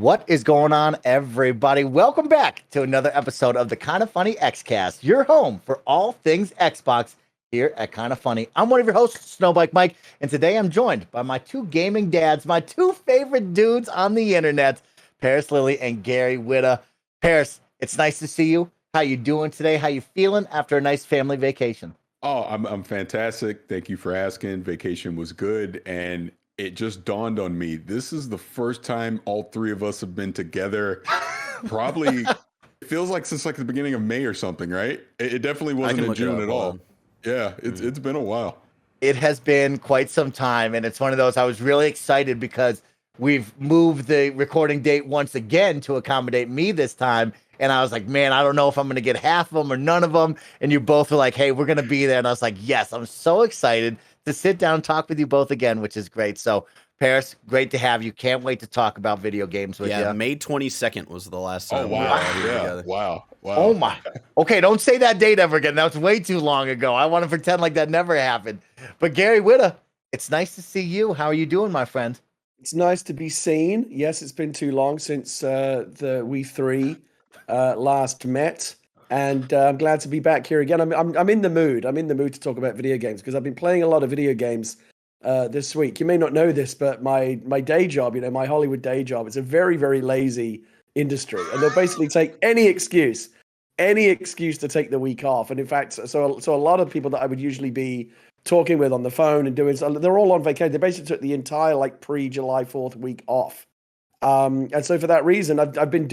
What is going on, everybody? Welcome back to another episode of the Kinda Funny Xcast, your home for all things Xbox here at Kinda Funny. I'm one of your hosts, SnowBikeMike, and today I'm joined by my two gaming dads, my two favorite dudes on the internet, Parris Lilly and Gary Whitta. Parris, it's nice to see you. How you doing today? How you feeling after a nice family vacation? Oh, I'm fantastic. Thank you for asking. Vacation was good, and it just dawned on me. This is the first time all three of us have been together. Probably it feels like since like the beginning of May or something, right? It definitely wasn't in June at all. Yeah, it's been a while. It has been quite some time, and it's one of those I was really excited because we've moved the recording date once again to accommodate me this time. And I was like, man, I don't know if I'm going to get half of them or none of them. And you both were like, hey, we're going to be there. And I was like, yes, I'm so excited to sit down and talk with you both again, which is great. So, Parris, great to have you. Can't wait to talk about video games with you. Yeah, May 22nd was the last time. Oh, wow. Yeah. Wow. Oh, my. Okay, don't say that date ever again. That was way too long ago. I want to pretend like that never happened. But, Gary Whitta, it's nice to see you. How are you doing, my friend? It's nice to be seen. Yes, it's been too long since we three last met, and I'm glad to be back here again. I'm in the mood. I'm in the mood to talk about video games because I've been playing a lot of video games this week. You may not know this, but my day job, my Hollywood day job, it's a very, very lazy industry, and they'll basically take any excuse to take the week off. And in fact, so a lot of people that I would usually be talking with on the phone and doing, they're all on vacation. They basically took the entire pre-July 4th week off. And so for that reason, I've been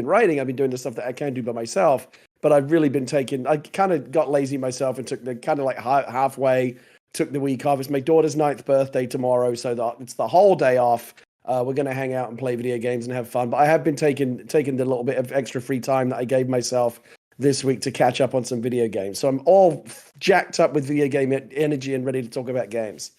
writing, I've been doing the stuff that I can do by myself, but I've really been I kind of got lazy myself and took the kind of halfway, took the week off. It's my daughter's 9th birthday tomorrow, so that it's the whole day off. We're going to hang out and play video games and have fun, but I have been taking the little bit of extra free time that I gave myself this week to catch up on some video games. So I'm all jacked up with video game energy and ready to talk about games.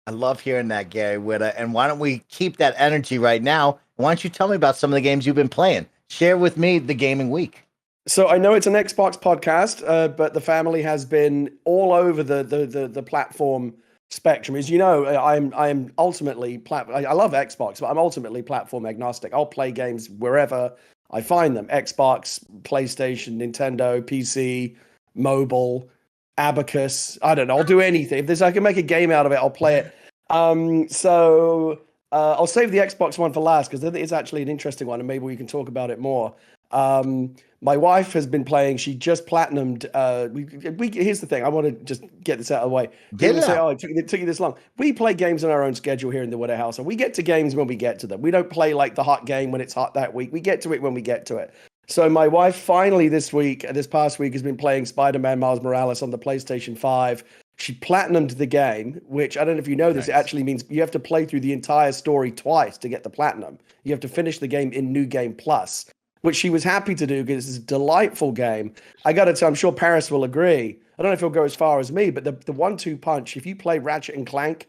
I love hearing that, Gary Whitta. And why don't we keep that energy right now? Why don't you tell me about some of the games you've been playing? Share with me the gaming week. So I know it's an Xbox podcast, but the family has been all over the platform spectrum. As you know, I'm ultimately I love Xbox, but I'm ultimately platform agnostic. I'll play games wherever I find them. Xbox, PlayStation, Nintendo, PC, mobile, Abacus. I don't know. I'll do anything. If I can make a game out of it, I'll play it. So I'll save the Xbox one for last because it's actually an interesting one, and maybe we can talk about it more. My wife has been playing. She just platinumed. Here's the thing. I want to just get this out of the way. People say, "Oh, it took you this long." We play games on our own schedule here in the Whitta house, and we get to games when we get to them. We don't play like the hot game when it's hot that week. We get to it when we get to it. So my wife finally this past week, has been playing Spider-Man Miles Morales on the PlayStation 5. She platinumed the game, which I don't know if you know this. Nice. It actually means you have to play through the entire story twice to get the platinum. You have to finish the game in New Game Plus, which she was happy to do because it's a delightful game. I got to tell, I'm sure Parris will agree. I don't know if he'll go as far as me, but the 1-2 punch, if you play Ratchet and Clank,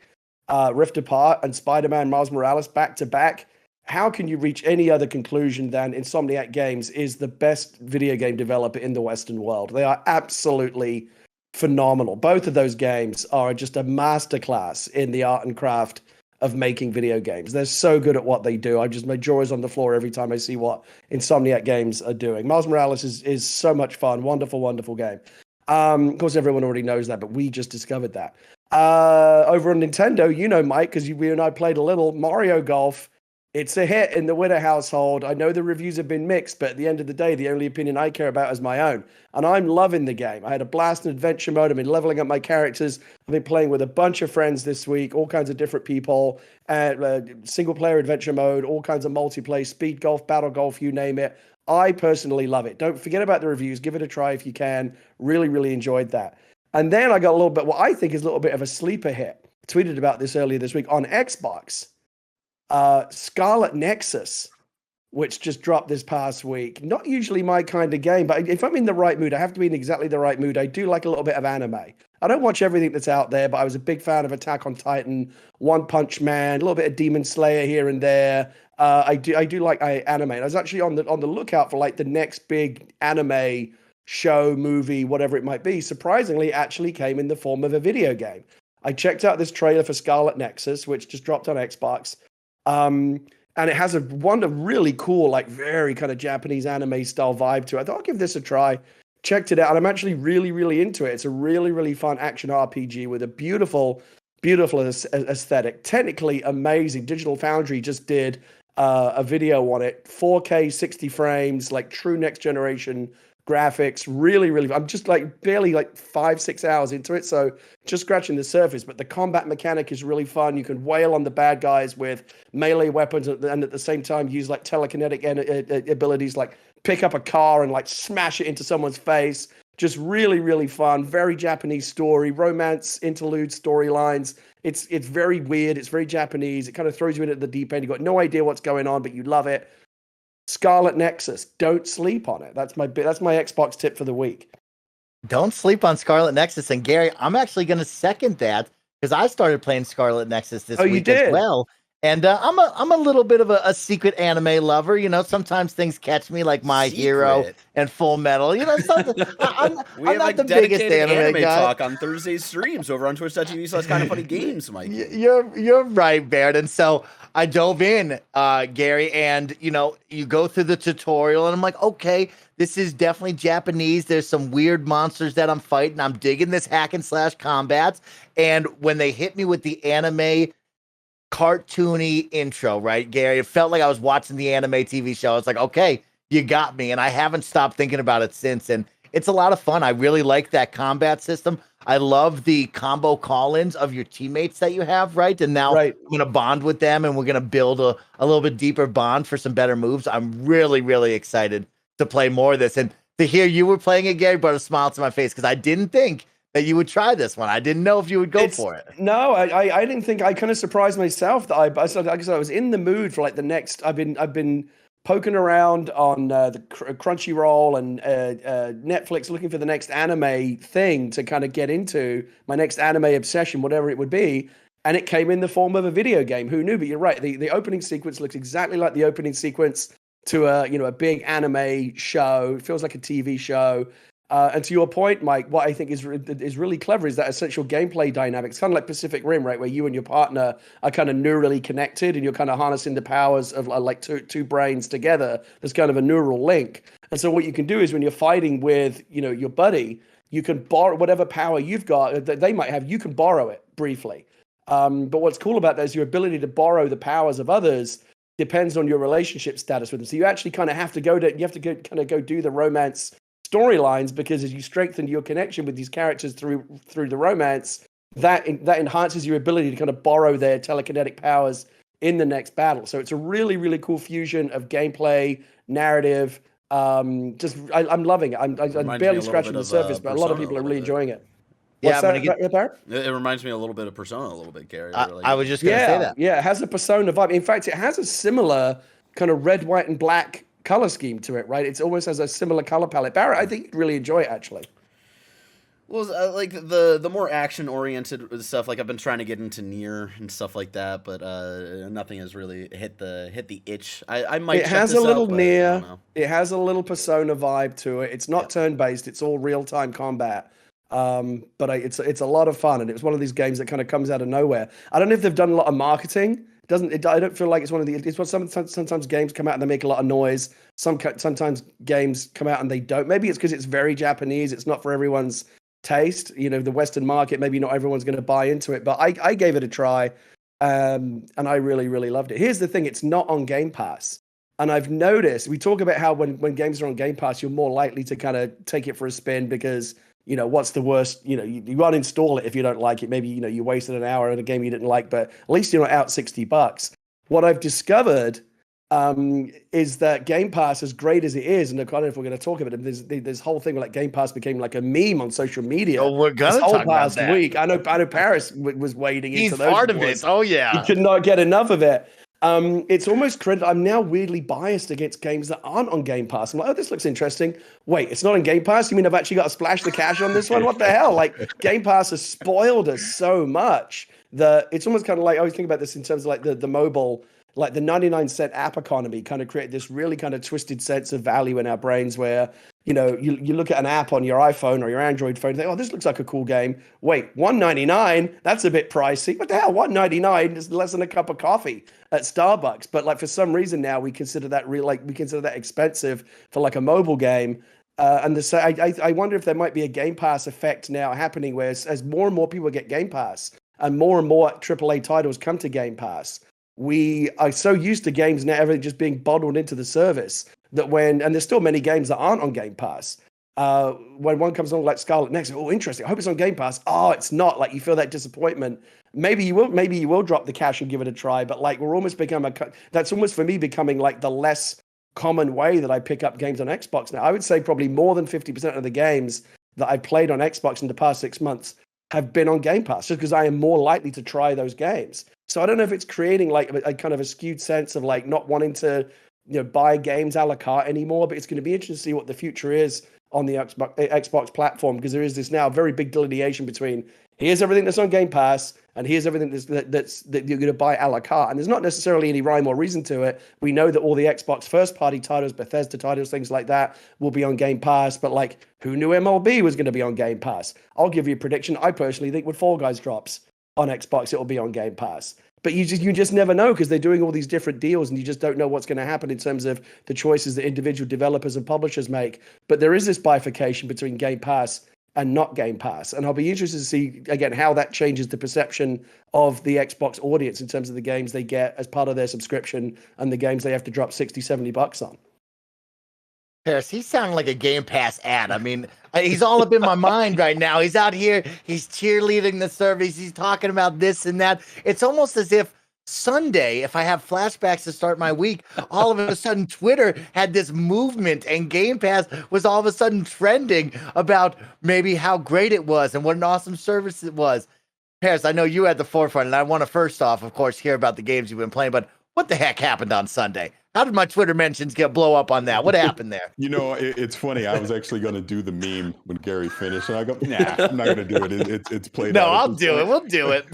Rift Apart, and Spider-Man Miles Morales back to back, how can you reach any other conclusion than Insomniac Games is the best video game developer in the Western world? They are absolutely phenomenal. Both of those games are just a masterclass in the art and craft of making video games. They're so good at what they do. My jaw is on the floor every time I see what Insomniac Games are doing. Miles Morales is so much fun. Wonderful, wonderful game. Of course, everyone already knows that, but we just discovered that. Over on Nintendo, Mike, because we and I played a little Mario Golf. It's a hit in the Whitta household. I know the reviews have been mixed, but at the end of the day, the only opinion I care about is my own. And I'm loving the game. I had a blast in adventure mode. I've been leveling up my characters. I've been playing with a bunch of friends this week, all kinds of different people, single-player adventure mode, all kinds of multiplayer, speed golf, battle golf, you name it. I personally love it. Don't forget about the reviews. Give it a try if you can. Really, really enjoyed that. And then I got a little bit, what I think is a little bit of a sleeper hit. I tweeted about this earlier this week on Xbox. Scarlet Nexus, which just dropped this past week. Not usually my kind of game, but if I'm in the right mood, I have to be in exactly the right mood. I do like a little bit of anime. I don't watch everything that's out there, but I was a big fan of Attack on Titan, One Punch Man, a little bit of Demon Slayer here and there. I do like anime. I was actually on the lookout for the next big anime show, movie, whatever it might be. Surprisingly, it actually came in the form of a video game. I checked out this trailer for Scarlet Nexus, which just dropped on Xbox. and it has a really cool, like very kind of Japanese anime style vibe to it. I thought I'll give this a try. Checked it out, and I'm actually really, really into it. It's a really, really fun action RPG with a beautiful, beautiful aesthetic. Technically amazing. Digital Foundry just did a video on it, 4K, 60 frames, like true next generation graphics. Really, really. I'm just like barely like 5-6 hours into it, so just scratching the surface. But the combat mechanic is really fun. You can wail on the bad guys with melee weapons, and at the same time use like telekinetic abilities, like pick up a car and like smash it into someone's face. Just really, really fun. Very Japanese story, romance, interlude storylines. It's very weird. It's very Japanese. It kind of throws you in at the deep end. You've got no idea what's going on, but you love it. Scarlet Nexus. Don't sleep on it. That's my Xbox tip for the week. Don't sleep on Scarlet Nexus. And Gary, I'm actually going to second that because I started playing Scarlet Nexus this week as well. And I'm a little bit of a secret anime lover. You know, sometimes things catch me, like My Hero and Full Metal. You know, I'm not the biggest anime guy. Talk on Thursday streams over on twitch.tv/kindoffunnygames, Mike. You're right, Baird. And so I dove in, Gary, and you know, you go through the tutorial, and I'm like, okay, this is definitely Japanese. There's some weird monsters that I'm fighting. I'm digging this hack and slash combats. And when they hit me with the anime cartoony intro, right, Gary, it felt like I was watching the anime TV show. It's like, okay, you got me, and I haven't stopped thinking about it since. And it's a lot of fun. I really like that combat system. I love the combo call-ins of your teammates that you have, right? And now I'm going to bond with them, and we're going to build a little bit deeper bond for some better moves. I'm really, really excited to play more of this. And to hear you were playing it, Gary, brought a smile to my face because I didn't think that you would try this one. I didn't know if you would go for it. No, I didn't think. I kind of surprised myself that I was in the mood for like the next. I've been poking around on the Crunchyroll and Netflix looking for the next anime thing to kind of get into, my next anime obsession, whatever it would be. And it came in the form of a video game. Who knew? But you're right. The opening sequence looks exactly like the opening sequence to a big anime show. It feels like a TV show. And to your point, Mike, what I think is really clever is that essential gameplay dynamic. It's kind of like Pacific Rim, right, where you and your partner are kind of neurally connected, and you're kind of harnessing the powers of like two brains together. There's kind of a neural link. And so what you can do is when you're fighting with your buddy, you can borrow whatever power you've got that they might have. You can borrow it briefly. But what's cool about that is your ability to borrow the powers of others depends on your relationship status with them. So you actually kind of have to go do the romance storylines, because as you strengthen your connection with these characters through the romance, that enhances your ability to kind of borrow their telekinetic powers in the next battle. So it's a really, really cool fusion of gameplay, narrative. I'm loving it. I'm barely scratching the surface, but a lot of people are really enjoying it. Yeah, it reminds me a little bit of Persona, a little bit, Gary. I was just going to say that. Yeah, it has a Persona vibe. In fact, it has a similar kind of red, white, and black color scheme to it, right? It almost has a similar color palette. Barrett, I think you'd really enjoy it, actually. Well, like the more action oriented stuff, like I've been trying to get into Nier and stuff like that, but nothing has really hit the itch. I might. It has a little Nier. It has a little Persona vibe to it. It's not turn based. It's all real time combat. But it's a lot of fun, and it was one of these games that kind of comes out of nowhere. I don't know if they've done a lot of marketing. I don't feel like it's one of the. It's what sometimes games come out and they make a lot of noise. Sometimes games come out and they don't. Maybe it's because it's very Japanese. It's not for everyone's taste. The Western market. Maybe not everyone's going to buy into it. But I gave it a try, and I really, really loved it. Here's the thing: it's not on Game Pass, and I've noticed we talk about how when games are on Game Pass, you're more likely to kind of take it for a spin because. What's the worst? You uninstall it if you don't like it. Maybe, you wasted an hour in a game you didn't like, but at least you're not out $60. What I've discovered is that Game Pass, as great as it is, and I don't know if we're going to talk about it, there's this whole thing where like Game Pass became like a meme on social media. Oh, we're going to talk about that. Week. I know Parris was wading into those. He's part of it. Oh, yeah. He could not get enough of it. It's almost credit. I'm now weirdly biased against games that aren't on Game Pass. I'm like, oh, this looks interesting. Wait, it's not on Game Pass? You mean I've actually got to splash the cash on this one? What the hell? Like, Game Pass has spoiled us so much that it's almost kind of like, I always think about this in terms of like the mobile like the 99-cent app economy kind of created this really kind of twisted sense of value in our brains where, you know, you look at an app on your iPhone or your Android phone and think, oh, this looks like a cool game. Wait, $1.99? That's a bit pricey. What the hell? $1.99 is less than a cup of coffee at Starbucks. But like for some reason now we consider that expensive for like a mobile game. I wonder if there might be a Game Pass effect now happening where as more and more people get Game Pass and more AAA titles come to Game Pass, we are so used to games now, everything just being bundled into the service that and there's still many games that aren't on Game Pass. When one comes along like Scarlet Nexus, oh, interesting. I hope it's on Game Pass. Oh, it's not. Like you feel that disappointment. Maybe you will drop the cash and give it a try. But like we're almost that's almost for me becoming like the less common way that I pick up games on Xbox now. I would say probably more than 50% of the games that I've played on Xbox in the past 6 months have been on Game Pass, just because I am more likely to try those games. So I don't know if it's creating like a kind of a skewed sense of like not wanting to, you know, buy games a la carte anymore. But it's going to be interesting to see what the future is on the Xbox platform, because there is this now very big delineation between here's everything that's on Game Pass and here's everything that you're going to buy a la carte. And there's not necessarily any rhyme or reason to it. We know that all the Xbox first-party titles, Bethesda titles, things like that will be on Game Pass. But like, who knew MLB was going to be on Game Pass? I'll give you a prediction. I personally think when Fall Guys drops on Xbox, it will be on Game Pass. But you just never know, because they're doing all these different deals and you just don't know what's going to happen in terms of the choices that individual developers and publishers make. But there is this bifurcation between Game Pass and not Game Pass. And I'll be interested to see, again, how that changes the perception of the Xbox audience in terms of the games they get as part of their subscription and the games they have to drop $60-$70 on. Parris, he's sounding like a Game Pass ad. I mean, he's all up in my mind right now. He's out here, he's cheerleading the service, he's talking about this and that. It's almost as if Sunday, if I have flashbacks to start my week, all of a sudden Twitter had this movement and Game Pass was all of a sudden trending about maybe how great it was and what an awesome service it was. Parris, I know you at the forefront, and I want to first off, of course, hear about the games you've been playing, but what the heck happened on Sunday? How did my Twitter mentions blow up on that? What happened there? You know, it's funny. I was actually going to do the meme when Gary finished, and I go, nah, I'm not going to do it. It's played out. No, I'll do it. We'll do it.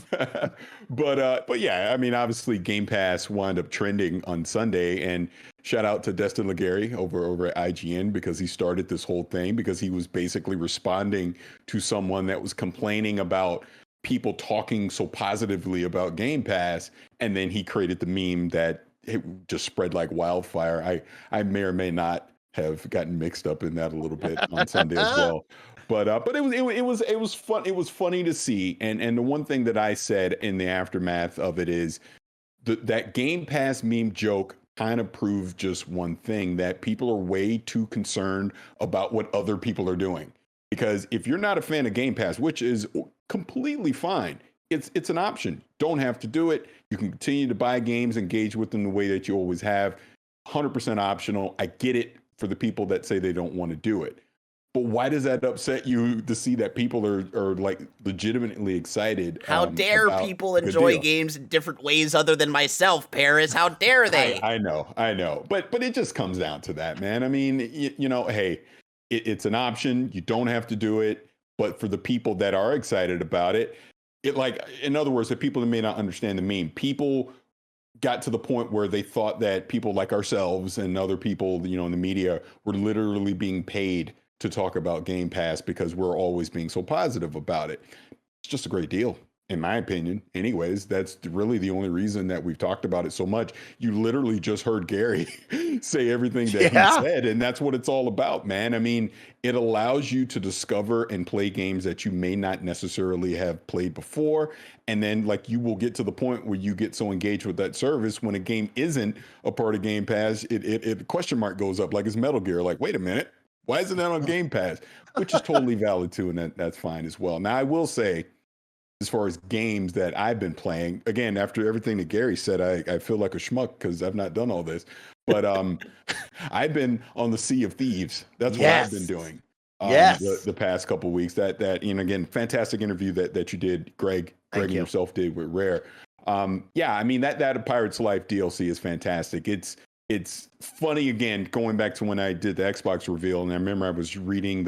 But yeah, I mean, obviously, Game Pass wound up trending on Sunday, and shout out to Destin Legary over at IGN, because he started this whole thing because he was basically responding to someone that was complaining about people talking so positively about Game Pass, and then he created the meme that it just spread like wildfire. I may or may not have gotten mixed up in that a little bit on Sunday as well. But it was fun. It was funny to see. And the one thing that I said in the aftermath of it is that Game Pass meme joke kind of proved just one thing, that people are way too concerned about what other people are doing. Because if you're not a fan of Game Pass, which is completely fine, it's an option. Don't have to do it. You can continue to buy games, engage with them the way that you always have. 100% optional. I get it for the people that say they don't want to do it. But why does that upset you to see that people are like legitimately excited? How dare people enjoy games in different ways other than myself, Parris? How dare they? I know. But it just comes down to that, man. I mean, you know, hey, it's an option. You don't have to do it. But for the people that are excited about it, like, in other words, the people that may not understand the meme, people got to the point where they thought that people like ourselves and other people, you know, in the media were literally being paid to talk about Game Pass because we're always being so positive about it. It's just a great deal, in my opinion. Anyways, that's really the only reason that we've talked about it so much. You literally just heard Gary say everything that he said, and that's what it's all about, man. I mean, it allows you to discover and play games that you may not necessarily have played before. And then, like, you will get to the point where you get so engaged with that service when a game isn't a part of Game Pass, it question mark goes up, like it's Metal Gear. Like, wait a minute, why isn't that on Game Pass? Which is totally valid too, and that's fine as well. Now, I will say, as far as games that I've been playing, again, after everything that Gary said, I feel like a schmuck because I've not done all this. But I've been on the Sea of Thieves. That's what I've been doing the past couple of weeks. That you know, again, fantastic interview that you did, Greg and yourself did with Rare. Yeah, I mean, that Pirates Life DLC is fantastic. It's funny, again, going back to when I did the Xbox reveal, and I remember I was reading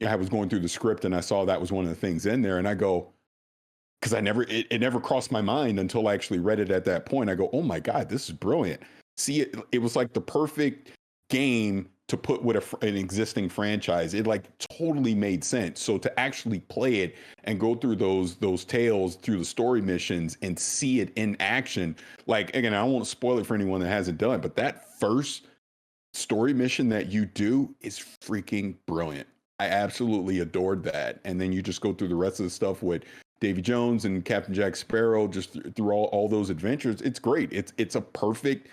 I was going through the script and I saw that was one of the things in there, and I go, because it never crossed my mind until I actually read it at that point. I go, oh my God, this is brilliant. See, it was like the perfect game to put with an existing franchise. It like totally made sense. So to actually play it and go through those tales through the story missions and see it in action, like, again, I won't spoil it for anyone that hasn't done it, but that first story mission that you do is freaking brilliant. I absolutely adored that. And then you just go through the rest of the stuff with Davy Jones and Captain Jack Sparrow, just through all those adventures. It's great. It's a perfect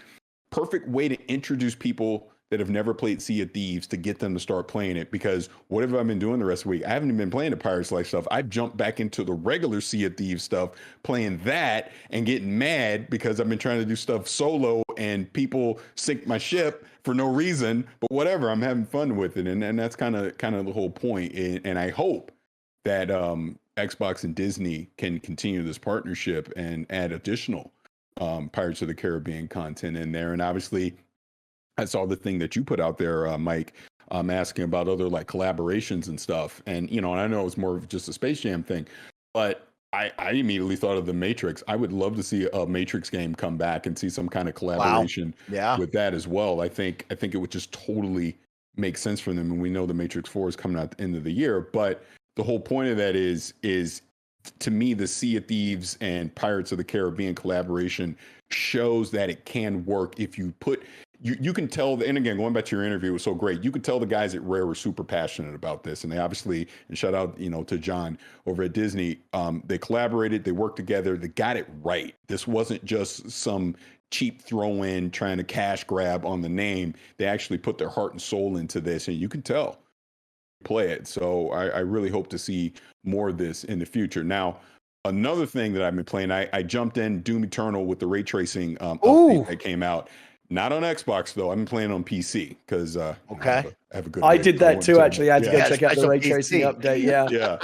way to introduce people that have never played Sea of Thieves to get them to start playing it. Because what have I been doing the rest of the week? I haven't even been playing the Pirates Life stuff. I've jumped back into the regular Sea of Thieves stuff, playing that and getting mad because I've been trying to do stuff solo and people sink my ship for no reason. But whatever, I'm having fun with it, and that's kind of the whole point. And I hope that Xbox and Disney can continue this partnership and add additional Pirates of the Caribbean content in there. And obviously, I saw the thing that you put out there, Mike, asking about other like collaborations and stuff. And, and I know it's more of just a Space Jam thing, but I immediately thought of the Matrix. I would love to see a Matrix game come back and see some kind of collaboration with that as well. I think it would just totally make sense for them. And we know the Matrix 4 is coming out at the end of the year, but the whole point of that is to me, the Sea of Thieves and Pirates of the Caribbean collaboration shows that it can work if you put. You can tell, and again, going back to your interview, it was so great. You could tell the guys at Rare were super passionate about this, and they obviously, and shout out, to John over at Disney. They collaborated, they worked together, they got it right. This wasn't just some cheap throw in trying to cash grab on the name. They actually put their heart and soul into this, and you can tell play it. So I really hope to see more of this in the future. Now, another thing that I've been playing, I jumped in Doom Eternal with the ray tracing update that came out. Not on Xbox though. I've been playing on PC because I have a good. I did that too. Actually, I had to go check out the ray tracing update. Yeah, yeah,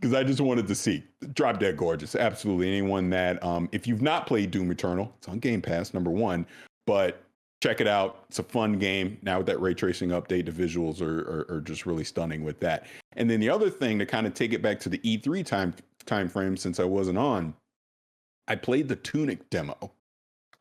because I just wanted to see. Drop Dead gorgeous. Absolutely. Anyone that if you've not played Doom Eternal, it's on Game Pass, number one. But check it out. It's a fun game. Now with that ray tracing update, the visuals are just really stunning with that. And then the other thing to kind of take it back to the E3 time frame, since I wasn't on, I played the Tunic demo.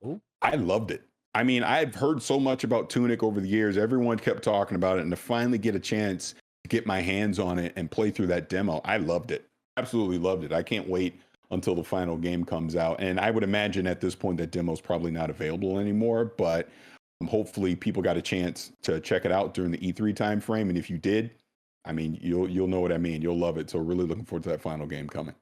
Ooh. I loved it. I mean, I've heard so much about Tunic over the years. Everyone kept talking about it, and to finally get a chance to get my hands on it and play through that demo, I loved it. Absolutely loved it. I can't wait until the final game comes out. And I would imagine at this point that demo is probably not available anymore, but hopefully people got a chance to check it out during the E3 time frame. And if you did, I mean, you'll know what I mean. You'll love it. So really looking forward to that final game coming.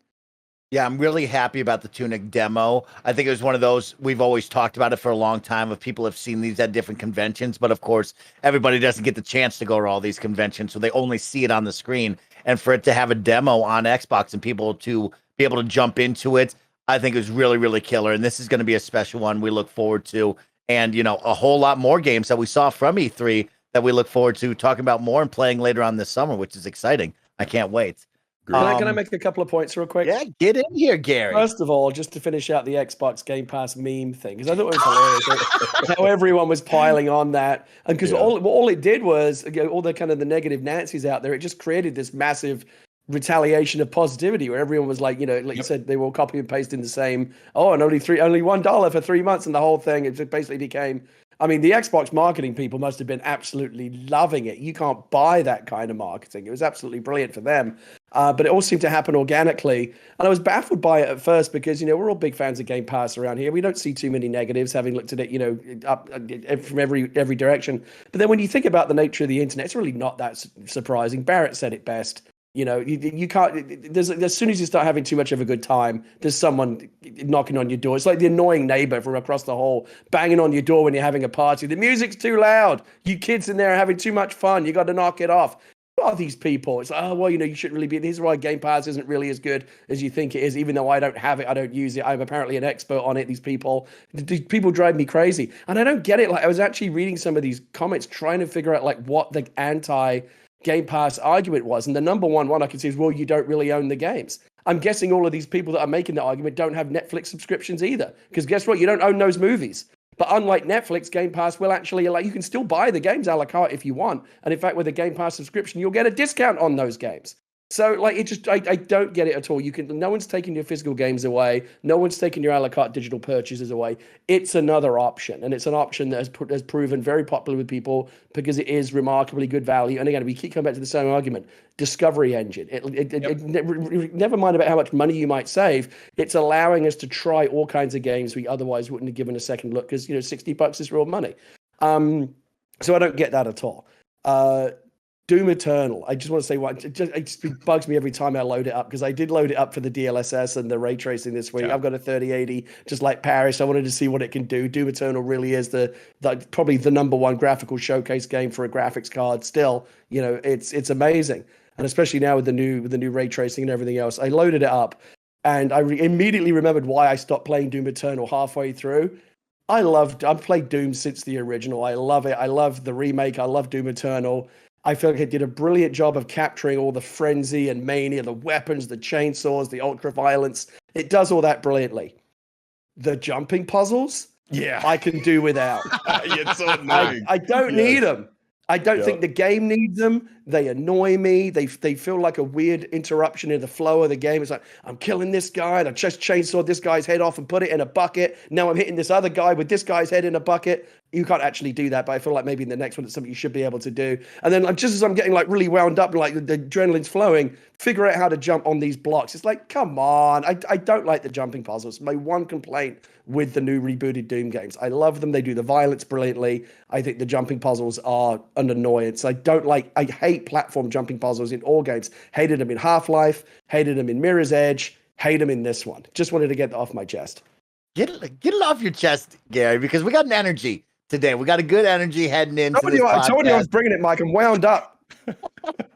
Yeah, I'm really happy about the Tunic demo. I think it was one of those, we've always talked about it for a long time, of people have seen these at different conventions, but of course, everybody doesn't get the chance to go to all these conventions, so they only see it on the screen. And for it to have a demo on Xbox and people to be able to jump into it, I think is really, really killer. And this is going to be a special one we look forward to. And, a whole lot more games that we saw from E3 that we look forward to talking about more and playing later on this summer, which is exciting. I can't wait. Can I make a couple of points real quick? Yeah, get in here, Gary. First of all, just to finish out the Xbox Game Pass meme thing, because I thought it was hilarious how everyone was piling on that, and because all it did was all the kind of the negative Nancy's out there, it just created this massive retaliation of positivity where everyone was like, you said, they were all copy and pasting the same. Oh, and only $1 for 3 months, and the whole thing, it just basically became. I mean, the Xbox marketing people must have been absolutely loving it. You can't buy that kind of marketing. It was absolutely brilliant for them. But it all seemed to happen organically. And I was baffled by it at first because, we're all big fans of Game Pass around here. We don't see too many negatives, having looked at it, up from every direction. But then when you think about the nature of the internet, it's really not that surprising. Barrett said it best. You can't. As soon as you start having too much of a good time, there's someone knocking on your door. It's like the annoying neighbor from across the hall banging on your door when you're having a party. The music's too loud. You kids in there are having too much fun. You got to knock it off. Who are these people? It's like, you shouldn't really be. This is why Game Pass isn't really as good as you think it is. Even though I don't have it, I don't use it. I'm apparently an expert on it. These people drive me crazy, and I don't get it. Like, I was actually reading some of these comments, trying to figure out like what the Game Pass argument was, and the number one I can see is, well, you don't really own the games. I'm guessing all of these people that are making the argument don't have Netflix subscriptions either, because guess what? You don't own those movies. But unlike Netflix, Game Pass will actually allow, you can still buy the games a la carte if you want, and in fact, with a Game Pass subscription, you'll get a discount on those games. So like it just I don't get it at all. No one's taking your physical games away. No one's taking your a la carte digital purchases away. It's another option, and it's an option that has proven very popular with people because it is remarkably good value. And again, we keep coming back to the same argument: discovery engine. Never mind about how much money you might save. It's allowing us to try all kinds of games we otherwise wouldn't have given a second look because $60 is real money. So I don't get that at all. Doom Eternal. I just want to say it just bugs me every time I load it up because I did load it up for the DLSS and the ray tracing this week. Yeah. I've got a 3080, just like Parris. I wanted to see what it can do. Doom Eternal really is probably the number one graphical showcase game for a graphics card. Still, it's amazing, and especially now with the new ray tracing and everything else. I loaded it up, and I immediately remembered why I stopped playing Doom Eternal halfway through. I've played Doom since the original. I love it. I love the remake. I love Doom Eternal. I feel like it did a brilliant job of capturing all the frenzy and mania, the weapons, the chainsaws, the ultra violence. It does all that brilliantly. The jumping puzzles, I can do without. It's so annoying. I don't need them. I don't think the game needs them. They annoy me. They feel like a weird interruption in the flow of the game. It's like, I'm killing this guy, and I just chainsawed this guy's head off and put it in a bucket. Now I'm hitting this other guy with this guy's head in a bucket. You can't actually do that, but I feel like maybe in the next one it's something you should be able to do. And then just as I'm getting like really wound up and like the adrenaline's flowing, figure out how to jump on these blocks. It's like, come on. I don't like the jumping puzzles. My one complaint with the new rebooted Doom games. I love them. They do the violence brilliantly. I think the jumping puzzles are an annoyance. I hate platform jumping puzzles in all games. Hated them in Half-Life, hated them in Mirror's Edge, hate them in this one. Just wanted to get that off my chest. Get it off your chest, Gary, because we got an energy today. We got a good energy heading into this podcast. I told you I was bringing it, Mike. I'm wound up.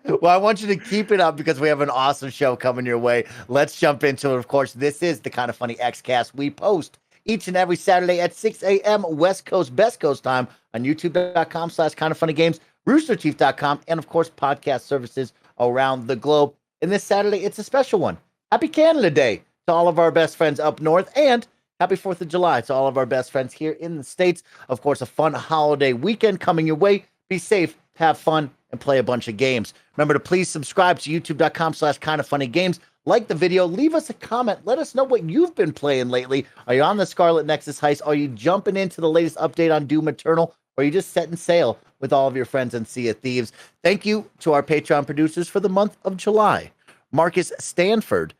Well, I want you to keep it up because we have an awesome show coming your way. Let's jump into it. Of course, this is the Kind of Funny Xcast. We post each and every Saturday at 6 a.m. West Coast, Best Coast time on youtube.com/kindoffunnygames, roosterteeth.com, and of course, podcast services around the globe. And this Saturday, it's a special one. Happy Canada Day to all of our best friends up north, and happy 4th of July to all of our best friends here in the States. Of course, a fun holiday weekend coming your way. Be safe, have fun, and play a bunch of games. Remember to please subscribe to youtube.com/kindoffunnygames. Like the video, leave us a comment. Let us know what you've been playing lately. Are you on the Scarlet Nexus heist? Are you jumping into the latest update on Doom Eternal? Or are you just setting sail with all of your friends in Sea of Thieves? Thank you to our Patreon producers for the month of July. Marcus Stanford,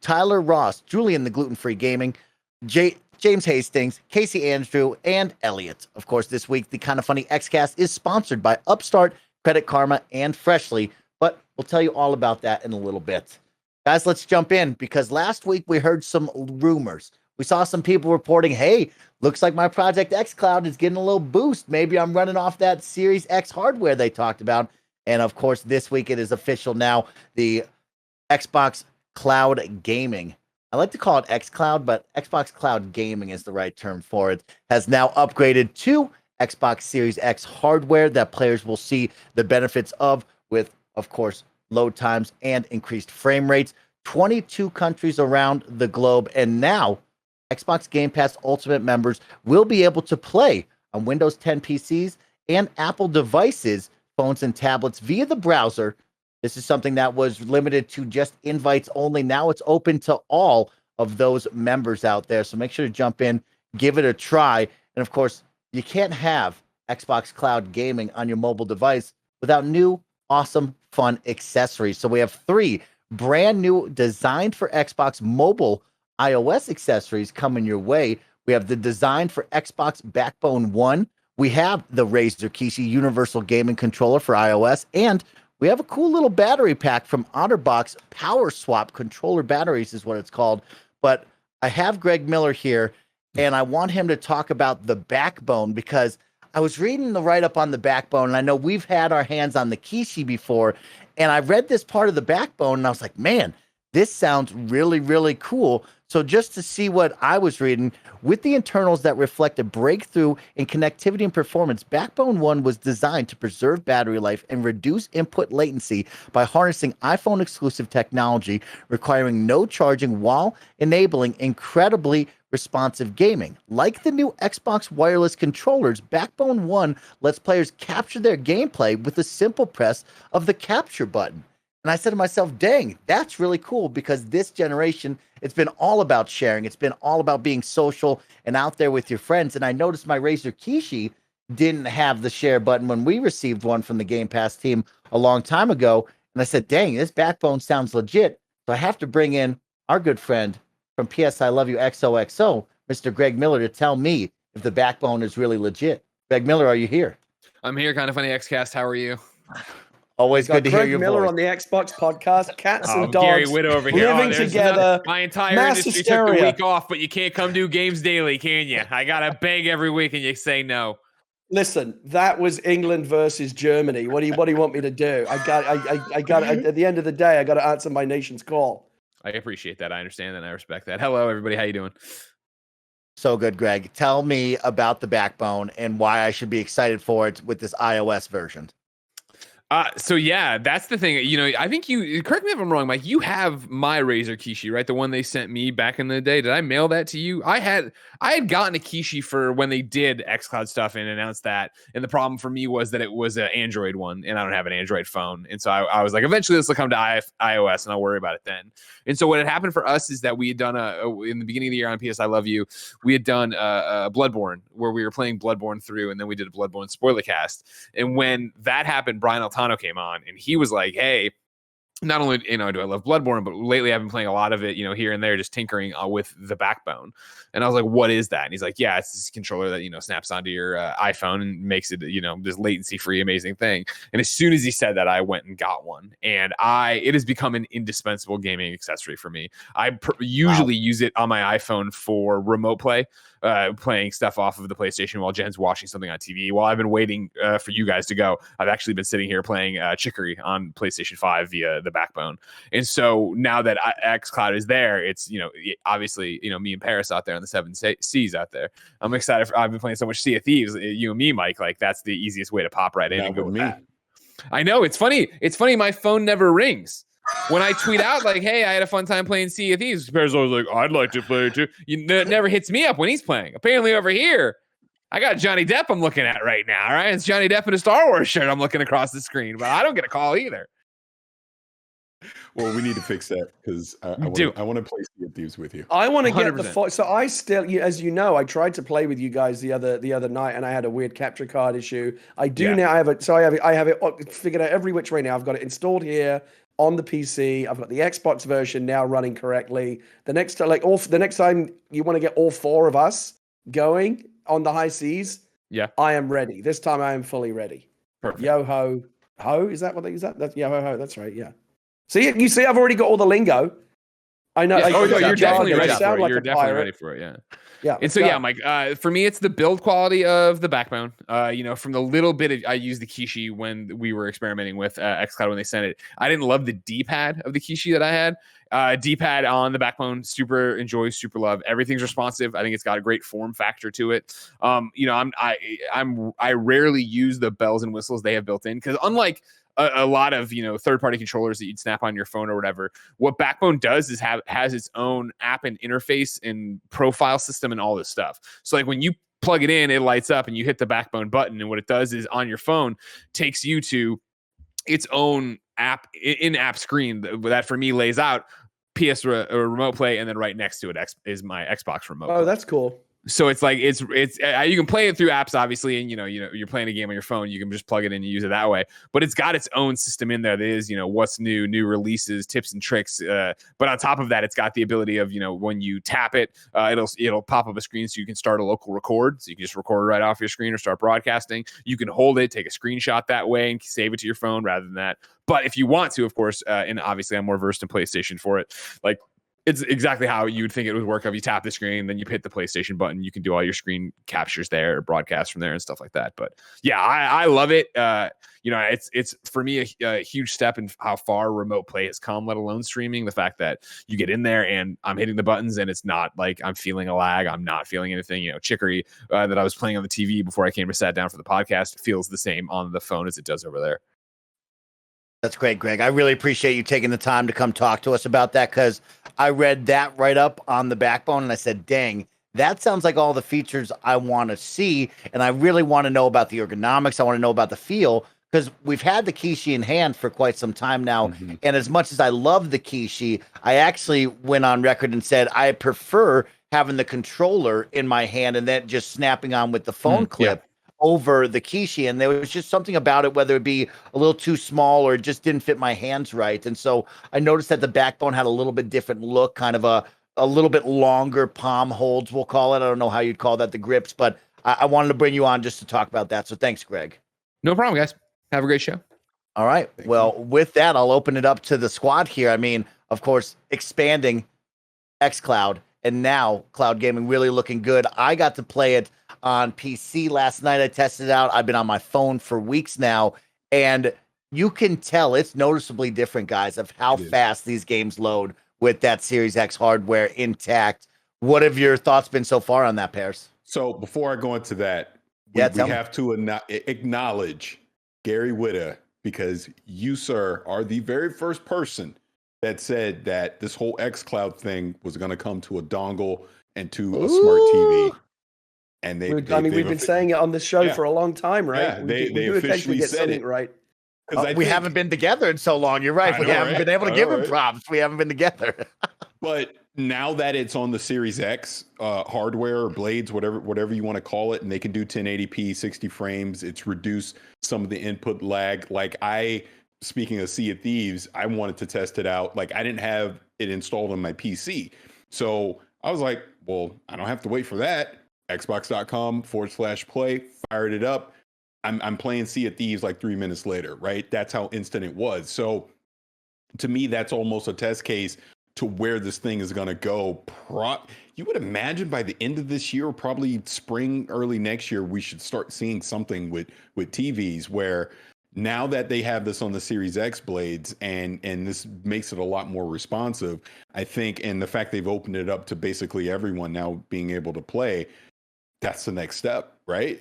Tyler Ross, Julian the Gluten-Free Gaming, James Hastings, Casey Andrew, and Elliot. Of course, this week, the Kind of Funny Xcast is sponsored by Upstart, Credit Karma, and Freshly, but we'll tell you all about that in a little bit. Guys, let's jump in because last week we heard some rumors. We saw some people reporting, hey, looks like my Project xCloud is getting a little boost. Maybe I'm running off that Series X hardware they talked about. And of course, this week it is official now, the Xbox Cloud Gaming. I like to call it xCloud, but Xbox Cloud Gaming is the right term for it, has now upgraded to Xbox Series X hardware that players will see the benefits of with, of course, load times and increased frame rates. 22 countries around the globe, and now Xbox Game Pass Ultimate members will be able to play on Windows 10 PCs and Apple devices, phones and tablets via the browser. This is something that was limited to just invites only. Now it's open to all of those members out there. So make sure to jump in, give it a try. And of course, you can't have Xbox Cloud Gaming on your mobile device without new, awesome, fun accessories. So we have 3 brand new designed for Xbox mobile iOS accessories coming your way. We have the design for Xbox Backbone 1. We have the Razer Kishi Universal Gaming Controller for iOS, and we have a cool little battery pack from OtterBox. Power Swap Controller Batteries is what it's called. But I have Greg Miller here, and I want him to talk about the Backbone because I was reading the write-up on the Backbone, and I know we've had our hands on the Kishi before, and I read this part of the Backbone, and I was like, man, this sounds really, really cool. So just to see what I was reading, with the internals that reflect a breakthrough in connectivity and performance, Backbone 1 was designed to preserve battery life and reduce input latency by harnessing iPhone-exclusive technology, requiring no charging while enabling incredibly responsive gaming. Like the new Xbox wireless controllers, Backbone 1 lets players capture their gameplay with a simple press of the capture button. And I said to myself, dang, that's really cool because this generation, it's been all about sharing. It's been all about being social and out there with your friends. And I noticed my Razer Kishi didn't have the share button when we received one from the Game Pass team a long time ago. And I said, dang, this backbone sounds legit. So I have to bring in our good friend from PS I Love You XOXO, Mr. Greg Miller, to tell me if the backbone is really legit. Greg Miller, are you here? I'm here, Kind of Funny Xcast. How are you? Always good to hear your Miller voice. on the Xbox podcast. Cats and dogs Gary Whitta over here. living together. My entire mass industry hysteria. took the week off, but you can't come do games daily, can you? I gotta beg every week, and you say no. Listen, that was England versus Germany. What do you want me to do? I got at the end of the day, I got to answer my nation's call. I appreciate that. I understand that. And I respect that. Hello, everybody. How you doing? So good, Greg. Tell me about the backbone and why I should be excited for it with this iOS version. So yeah, that's the thing. You know, I think you, correct me if I'm wrong, Mike, you have my Razer Kishi, right? The one they sent me back in the day. Did I mail that to you? I had gotten a Kishi for when they did xCloud stuff and announced that. And the problem for me was that it was an Android one and I don't have an Android phone. And so I was like, eventually this will come to iOS and I'll worry about it then. And so what had happened for us is that we had done in the beginning of the year on PS I Love You, we had done a Bloodborne where we were playing Bloodborne through, and then we did a Bloodborne spoiler cast. And when that happened, Brian Altano came on and he was like, hey, not only, do I love Bloodborne, but lately I've been playing a lot of it, here and there, just tinkering with the backbone. And I was like, what is that? And he's like, yeah, it's this controller that, snaps onto your iPhone and makes it, this latency free, amazing thing. And as soon as he said that, I went and got one, and it has become an indispensable gaming accessory for me. I usually use it on my iPhone for remote play. Playing stuff off of the PlayStation while Jen's watching something on TV. While I've been waiting for you guys to go, I've actually been sitting here playing Chicory on PlayStation 5 via the backbone. And so now that xCloud is there, it's, obviously, me and Parris out there on the 7 seas out there. I'm excited. I've been playing so much Sea of Thieves. You and me, Mike, like that's the easiest way to pop right in and go with that. I know. It's funny. My phone never rings. When I tweet out like, hey, I had a fun time playing Sea of Thieves, Parris always like, I'd like to play it too. It never hits me up when he's playing. Apparently over here, I got Johnny Depp I'm looking at right now, all right? It's Johnny Depp in a Star Wars shirt I'm looking across the screen, but I don't get a call either. Well, we need to fix that because I want to play Sea of Thieves with you. I want to get 100%. So I still, as you know, I tried to play with you guys the other night, and I had a weird capture card issue. I do now. I have it figured out every which way now. I've got it installed here on the PC. I've got the Xbox version now running correctly. The next time you want to get all four of us going on the high seas, I am ready. This time I am fully ready. Perfect. Yo ho, is that what they use? That's yo ho. That's right. Yeah. See, you see, I've already got all the lingo. I know. Yes. You're definitely ready for it. Like You're definitely ready for it. Yeah. Yeah. And so, Mike, for me, it's the build quality of the backbone. From the little bit I used the Kishi when we were experimenting with xCloud when they sent it. I didn't love the D-pad of the Kishi that I had. D-pad on the backbone, super love. Everything's responsive. I think it's got a great form factor to it. I rarely use the bells and whistles they have built in because unlike a lot of third-party controllers that you'd snap on your phone or whatever, what Backbone does is has its own app and interface and profile system and all this stuff. So like when you plug it in, it lights up and you hit the Backbone button, and what it does is on your phone takes you to its own app in-app screen that for me lays out PS remote play, and then right next to it is my Xbox remote. Oh, that's cool. So it's like it's you can play it through apps, obviously, and you're playing a game on your phone, you can just plug it in and use it that way. But it's got its own system in there that is what's new releases, tips and tricks. But on top of that, it's got the ability of when you tap it, it'll pop up a screen so you can start a local record, so you can just record right off your screen or start broadcasting. You can hold it, take a screenshot that way, and save it to your phone rather than that. But if you want to, of course, and obviously I'm more versed in PlayStation for it, like. It's exactly how you would think it would work. If you tap the screen, then you hit the PlayStation button, you can do all your screen captures there, broadcast from there, and stuff like that. But yeah, I love it. It's for me a huge step in how far remote play has come, let alone streaming. The fact that you get in there and I'm hitting the buttons and it's not like I'm feeling a lag. I'm not feeling anything. Chicory that I was playing on the TV before I came to sat down for the podcast feels the same on the phone as it does over there. That's great, Greg. I really appreciate you taking the time to come talk to us about that because I read that right up on the backbone and I said, dang, that sounds like all the features I want to see. And I really want to know about the ergonomics. I want to know about the feel because we've had the Kishi in hand for quite some time now. Mhm. And as much as I love the Kishi, I actually went on record and said I prefer having the controller in my hand and then just snapping on with the phone clip over the Kishi. And there was just something about it, whether it be a little too small or it just didn't fit my hands right. And so I noticed that the backbone had a little bit different look, kind of a little bit longer palm holds, we'll call it. I don't know how you'd call that, the grips, but I wanted to bring you on just to talk about that. So thanks, Greg. No problem, guys. Have a great show. All right. Thank Well, with that, I'll open it up to the squad here. I mean, of course, expanding xCloud and now cloud gaming really looking good. I got to play it on PC last night. I tested it out. I've been on my phone for weeks now, and you can tell it's noticeably different, guys, of how fast these games load with that Series X hardware intact. What have your thoughts been so far on that, Parris? So before I go into that, we have to acknowledge Gary Whitta, because you, sir, are the very first person that said that this whole xCloud thing was going to come to a dongle and to a smart TV. And we've been saying it on this show for a long time, right? Yeah, they officially said it. Right. We haven't been together in so long. You're right. We haven't been able to give him props. We haven't been together. But now that it's on the Series X hardware or blades, whatever you want to call it, and they can do 1080p, 60 frames, it's reduced some of the input lag. Like speaking of Sea of Thieves, I wanted to test it out. Like I didn't have it installed on my PC. So I was like, well, I don't have to wait for that. Xbox.com/play, fired it up. I'm playing Sea of Thieves like 3 minutes later, right? That's how instant it was. So to me, that's almost a test case to where this thing is going to go. You would imagine by the end of this year, probably spring, early next year, we should start seeing something with TVs where now that they have this on the Series X blades and this makes it a lot more responsive, I think, and the fact they've opened it up to basically everyone now being able to play, that's the next step, right?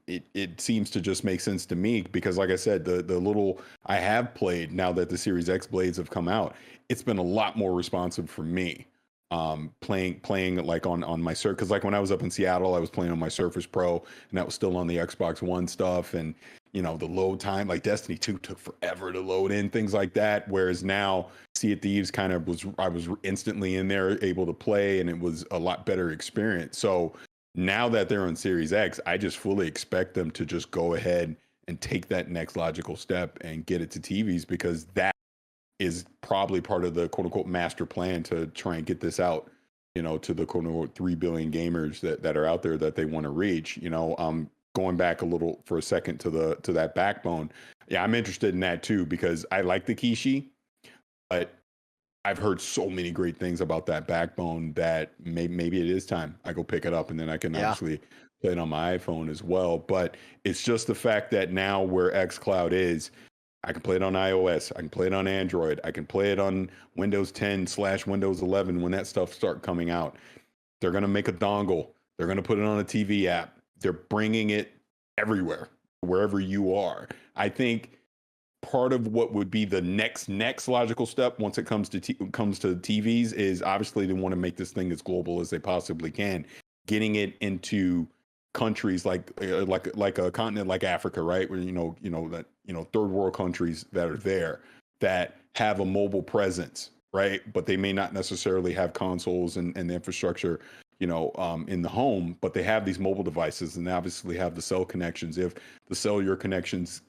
It seems to just make sense to me because, like I said, the little I have played now that the Series X blades have come out, it's been a lot more responsive for me. Playing like on my Surface, because like when I was up in Seattle, I was playing on my Surface Pro, and that was still on the Xbox One stuff, and you know the load time, like Destiny 2 took forever to load in, things like that. Whereas now, Sea of Thieves I was instantly in there, able to play, and it was a lot better experience. So now that they're on Series X, I just fully expect them to just go ahead and take that next logical step and get it to TVs, because that is probably part of the quote unquote master plan to try and get this out, you know, to the quote unquote 3 billion gamers that are out there that they want to reach. You know, going back a little for a second to that backbone. Yeah, I'm interested in that too, because I like the Kishi, but I've heard so many great things about that backbone that maybe it is time I go pick it up, and then I can actually play it on my iPhone as well. But it's just the fact that now where xCloud is, I can play it on iOS, I can play it on Android, I can play it on Windows 10/Windows 11 when that stuff start coming out. They're going to make a dongle. They're going to put it on a TV app. They're bringing it everywhere, wherever you are. I think part of what would be the next logical step once it comes to TVs is obviously they want to make this thing as global as they possibly can, getting it into countries like a continent like Africa, right? Where third world countries that are there that have a mobile presence, right? But they may not necessarily have consoles and the infrastructure, in the home, but they have these mobile devices and they obviously have the cell connections. If the cellular connections,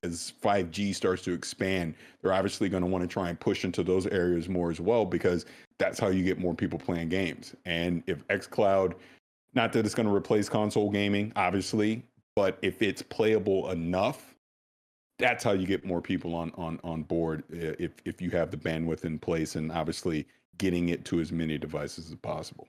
as 5G starts to expand, they're obviously going to want to try and push into those areas more as well, because that's how you get more people playing games. And if xCloud, not that it's going to replace console gaming, obviously, but if it's playable enough, that's how you get more people on board, if you have the bandwidth in place and obviously getting it to as many devices as possible.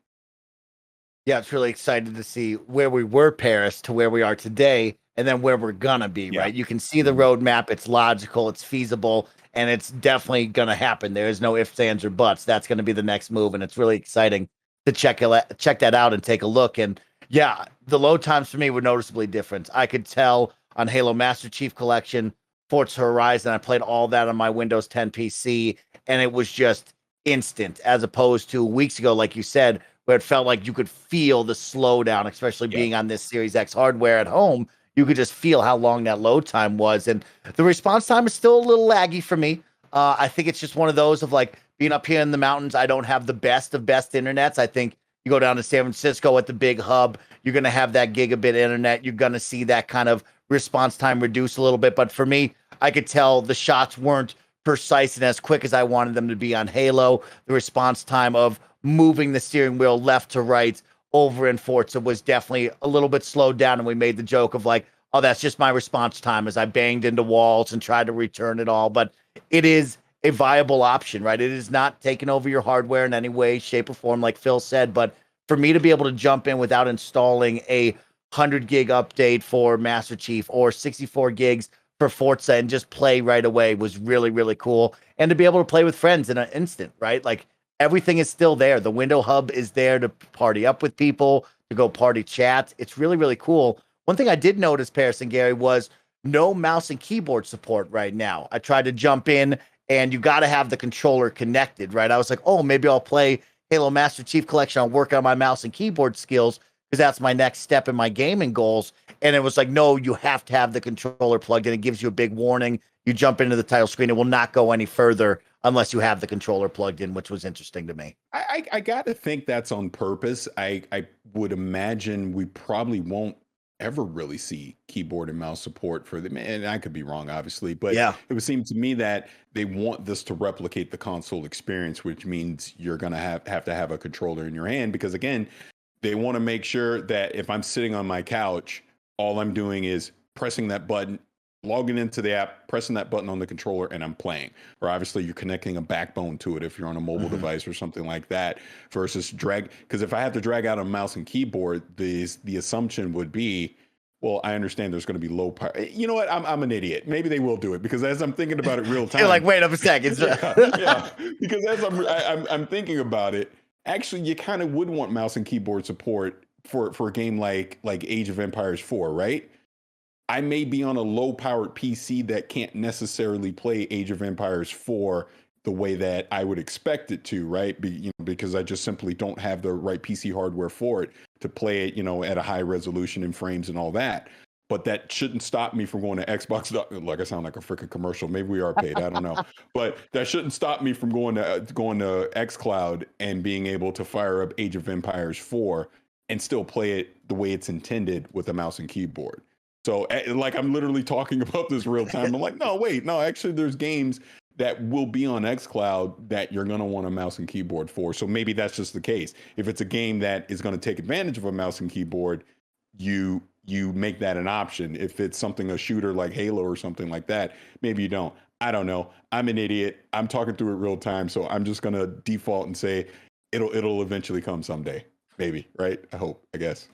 Yeah, it's really excited to see where we were, Parris, to where we are today, and then where we're gonna be, right? You can see the roadmap, it's logical, it's feasible, and it's definitely gonna happen. There is no ifs, ands, or buts. That's gonna be the next move, and it's really exciting to check that out and take a look. And yeah, the load times for me were noticeably different. I could tell on Halo Master Chief Collection, Forza Horizon, I played all that on my Windows 10 PC, and it was just instant, as opposed to weeks ago, like you said, where it felt like you could feel the slowdown, especially being on this Series X hardware at home. you could just feel how long that load time was. And the response time is still a little laggy for me. I think it's just one of those of like being up here in the mountains. I don't have the best of best internets. I think you go down to San Francisco at the big hub, you're going to have that gigabit internet. You're going to see that kind of response time reduce a little bit. But for me, I could tell the shots weren't precise and as quick as I wanted them to be on Halo. The response time of moving the steering wheel left to right over in Forza was definitely a little bit slowed down. And we made the joke of like, oh, that's just my response time as I banged into walls and tried to return it all. But it is a viable option, right? It is not taking over your hardware in any way, shape, or form, like Phil said. But for me to be able to jump in without installing a 100 gig update for Master Chief or 64 gigs for Forza and just play right away was really, really cool. And to be able to play with friends in an instant, right? Like everything is still there. The window hub is there to party up with people, to go party chat. It's really, really cool. One thing I did notice, Parris and Gary, was no mouse and keyboard support right now. I tried to jump in and you got to have the controller connected, right? I was like, oh, maybe I'll play Halo Master Chief Collection. I'll work on my mouse and keyboard skills because that's my next step in my gaming goals. And it was like, no, you have to have the controller plugged in. It gives you a big warning. You jump into the title screen. It will not go any further unless you have the controller plugged in, which was interesting to me. I got to think that's on purpose. I would imagine we probably won't ever really see keyboard and mouse support for them. And I could be wrong, obviously, but yeah, it would seem to me that they want this to replicate the console experience, which means you're going to have to have a controller in your hand because, again, they want to make sure that if I'm sitting on my couch, all I'm doing is pressing that button, logging into the app, pressing that button on the controller, and I'm playing. Or obviously you're connecting a backbone to it if you're on a mobile device or something like that versus drag. Because if I have to drag out a mouse and keyboard, the assumption would be, well, I understand there's going to be low power. You know what? I'm an idiot. Maybe they will do it because as I'm thinking about it real time. You're like, wait up a second. yeah, because as I'm thinking about it, actually, you kind of would want mouse and keyboard support for a game like Age of Empires 4, right? I may be on a low-powered PC that can't necessarily play Age of Empires 4 the way that I would expect it to, right? Because I just simply don't have the right PC hardware for it to play it, at a high resolution and frames and all that. But that shouldn't stop me from going to Xbox. Like I sound like a freaking commercial. Maybe we are paid. I don't know. But that shouldn't stop me from going to xCloud and being able to fire up Age of Empires 4 and still play it the way it's intended with a mouse and keyboard. So like I'm literally talking about this real time. I'm like, no, actually there's games that will be on xCloud that you're going to want a mouse and keyboard for. So maybe that's just the case. If it's a game that is going to take advantage of a mouse and keyboard, you make that an option. If it's a shooter like Halo or something like that, maybe you don't. I don't know. I'm an idiot. I'm talking through it real time. So I'm just going to default and say it'll eventually come someday. Maybe, right? I hope, I guess.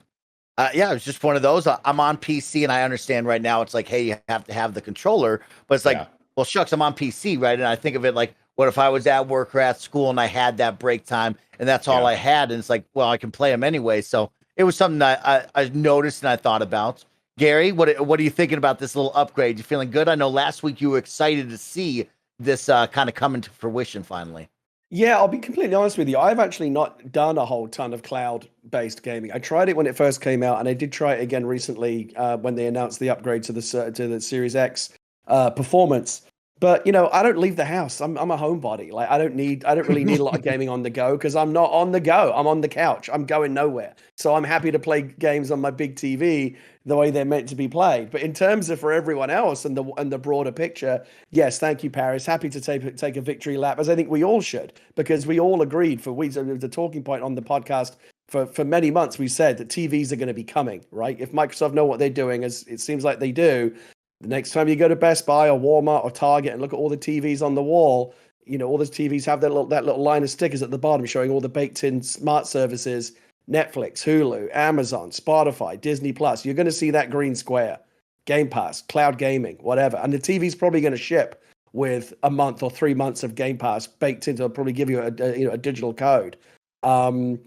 Yeah, it's just one of those. I'm on PC and I understand right now it's like, hey, you have to have the controller, but it's like, well, shucks, I'm on PC, right? And I think of it like, what if I was at work or at school and I had that break time and that's all I had? And it's like, well, I can play them anyway. So it was something that I noticed and I thought about. Gary, what are you thinking about this little upgrade? You feeling good? I know last week you were excited to see this kind of come into fruition finally. Yeah, I'll be completely honest with you. I've actually not done a whole ton of cloud-based gaming. I tried it when it first came out, and I did try it again recently when they announced the upgrade to the Series X performance. But I don't leave the house. I'm a homebody. Like I don't really need a lot of gaming on the go because I'm not on the go. I'm on the couch. I'm going nowhere. So I'm happy to play games on my big TV the way they're meant to be played. But in terms of for everyone else and the broader picture, yes, thank you, Parris. Happy to take a victory lap, as I think we all should, because we all agreed the talking point on the podcast for many months. We said that TVs are going to be coming, right? If Microsoft know what they're doing, as it seems like they do. The next time you go to Best Buy or Walmart or Target and look at all the TVs on the wall, all those TVs have that little line of stickers at the bottom showing all the baked-in smart services, Netflix, Hulu, Amazon, Spotify, Disney Plus. You're going to see that green square, Game Pass, cloud gaming, whatever. And the TV's probably going to ship with a month or 3 months of Game Pass baked into. It'll probably give you a digital code. And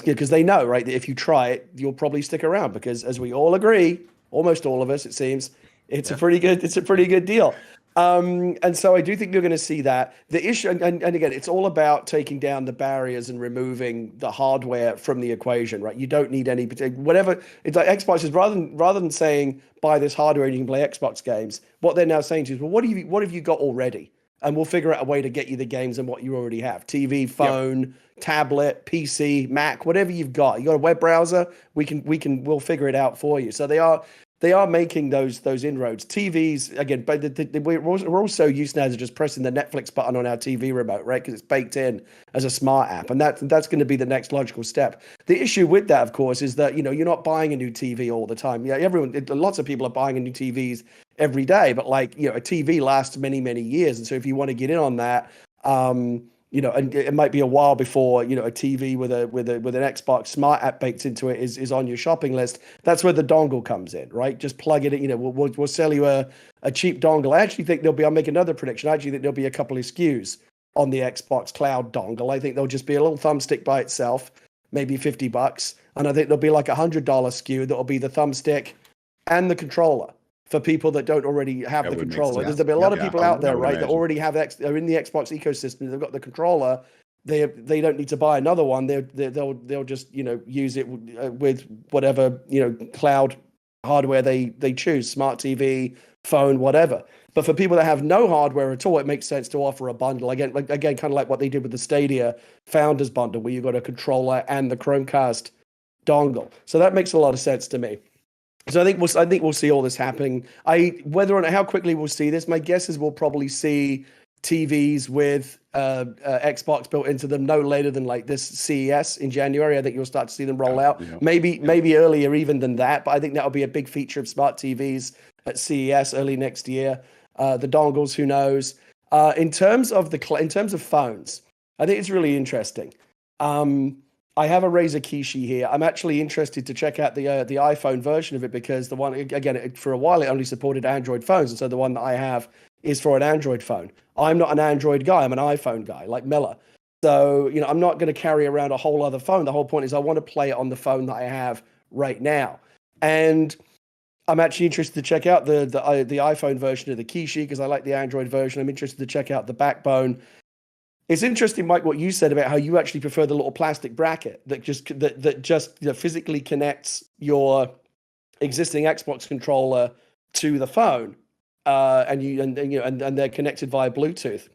because they know, right, that if you try it, you'll probably stick around because, as we all agree, almost all of us, it seems. It's a pretty good deal. And so I do think you're going to see that. The issue, and again, it's all about taking down the barriers and removing the hardware from the equation, right? You don't need any particular, whatever. It's like Xbox is rather than saying buy this hardware and you can play Xbox games, what they're now saying to you is, well, what have you got already? And we'll figure out a way to get you the games and what you already have. TV, phone, tablet, PC, Mac, whatever you've got. You got a web browser, we'll figure it out for you. So they are making those inroads. TVs, again, but we're also used now to just pressing the Netflix button on our TV remote, right? Because it's baked in as a smart app, and that's going to be the next logical step. The issue with that, of course, is that you're not buying a new TV all the time. Yeah, lots of people are buying a new TVs every day, but a TV lasts many, many years, and so if you want to get in on that, and it might be a while before a TV with an Xbox smart app baked into it is on your shopping list. That's where the dongle comes in, right? Just plug it in. We'll sell you a cheap dongle. I actually think I'll make another prediction. I actually think there'll be a couple of SKUs on the Xbox Cloud dongle. I think there'll just be a little thumbstick by itself, maybe $50, and I think there'll be like $100 SKU that'll be the thumbstick and the controller. For people that don't already have the controller, there's be a lot of people out there, right, that already have are in the Xbox ecosystem. They've got the controller. They don't need to buy another one. They'll just use it with whatever cloud hardware they choose, smart TV, phone, whatever. But for people that have no hardware at all, it makes sense to offer a bundle again, kind of like what they did with the Stadia Founders Bundle, where you got a controller and the Chromecast dongle. So that makes a lot of sense to me. So I think we'll see all this happening. Whether or not how quickly we'll see this, my guess is we'll probably see TVs with Xbox built into them no later than like this CES in January. I think you'll start to see them roll out. Maybe earlier even than that, but I think that'll be a big feature of smart TVs at CES early next year. The dongles, who knows? In terms of phones, I think it's really interesting. I have a Razer Kishi here. I'm actually interested to check out the iPhone version of it because the one, again, for a while it only supported Android phones, and so the one that I have is for an Android phone. I'm not an Android guy. I'm an iPhone guy, like Miller. So, I'm not going to carry around a whole other phone. The whole point is I want to play it on the phone that I have right now. And I'm actually interested to check out the iPhone version of the Kishi because I like the Android version. I'm interested to check out the Backbone. It's interesting, Mike, what you said about how you actually prefer the little plastic bracket that just physically connects your existing Xbox controller to the phone, and they're connected via Bluetooth.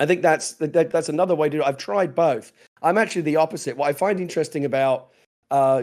I think that's another way to do it. I've tried both. I'm actually the opposite. What I find interesting about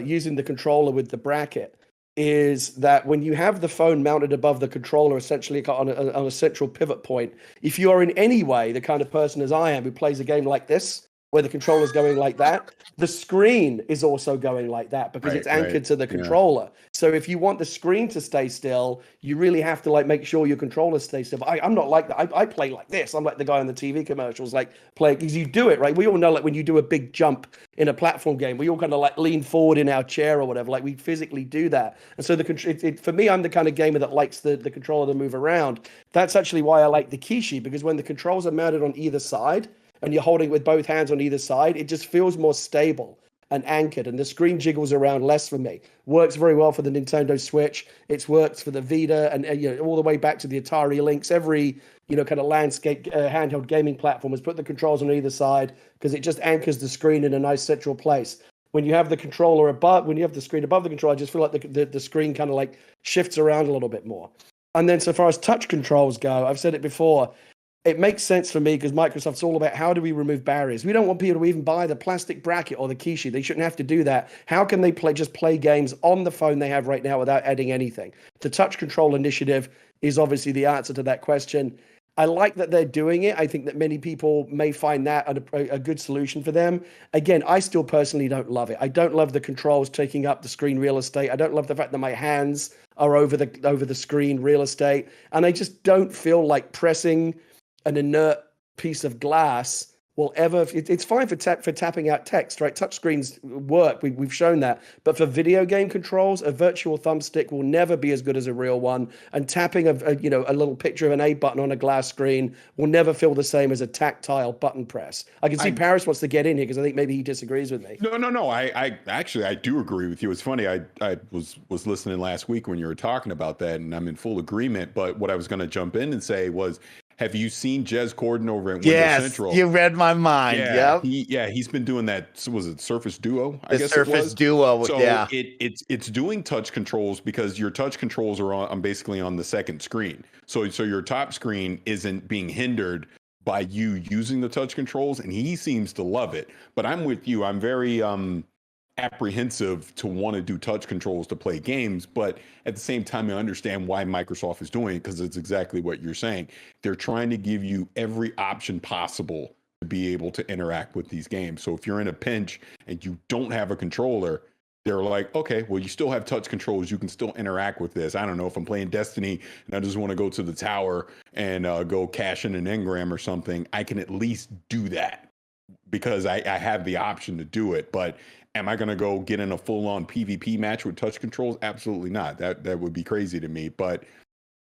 using the controller with the bracket is that when you have the phone mounted above the controller, essentially on a central pivot point, if you are in any way the kind of person as I am who plays a game like this, where the controller's going like that, the screen is also going like that because it's anchored to the controller. Yeah. So if you want the screen to stay still, you really have to make sure your controller stays still. But I'm not like that. I play like this. I'm like the guy on the TV commercials, because you do it, right? We all know when you do a big jump in a platform game, we all kind of lean forward in our chair or whatever. We physically do that. And so for me, I'm the kind of gamer that likes the controller to move around. That's actually why I like the Kishi, because when the controls are mounted on either side, and you're holding it with both hands on either side, it just feels more stable and anchored, and the screen jiggles around less for me. Works very well for the Nintendo Switch. It's worked for the Vita, and all the way back to the Atari Lynx. Every kind of landscape handheld gaming platform has put the controls on either side because it just anchors the screen in a nice central place. When you have the screen above the controller, I just feel like the screen kind of shifts around a little bit more. And then so far as touch controls go, I've said it before, it makes sense for me because Microsoft's all about how do we remove barriers. We don't want people to even buy the plastic bracket or the Kishi. They shouldn't have to do that. How can they just play games on the phone they have right now without adding anything? The touch control initiative is obviously the answer to that question. I like that they're doing it. I think that many people may find that a good solution for them. Again, I still personally don't love it. I don't love the controls taking up the screen real estate. I don't love the fact that my hands are over the screen real estate. And I just don't feel like pressing an inert piece of glass will ever. It's fine for tapping out text, right? Touchscreens work. We've shown that. But for video game controls, a virtual thumbstick will never be as good as a real one. And tapping a little picture of an A button on a glass screen will never feel the same as a tactile button press. I can see Parris wants to get in here because I think maybe he disagrees with me. No. I actually do agree with you. It's funny. I was listening last week when you were talking about that, and I'm in full agreement. But what I was going to jump in and say was, have you seen Jez Corden over at Windows Central? You read my mind. Yeah, Yep. He's been doing that. Was it Surface Duo? I The guess Surface it was. Duo. So yeah. it's doing touch controls because your touch controls are on basically on the second screen. So your top screen isn't being hindered by you using the touch controls, and he seems to love it. But I'm with you. I'm very apprehensive to want to do touch controls to play games, but at the same time I understand why Microsoft is doing it, because it's exactly what you're saying. They're trying to give you every option possible to be able to interact with these games. So if you're in a pinch and you don't have a controller, they're like, okay, well, you still have touch controls. You can still interact with this. I don't know, if I'm playing Destiny and I just want to go to the tower and go cash in an engram or something, I can at least do that because I have the option to do it. But am I going to go get in a full-on PvP match with touch controls? Absolutely not. That would be crazy to me. But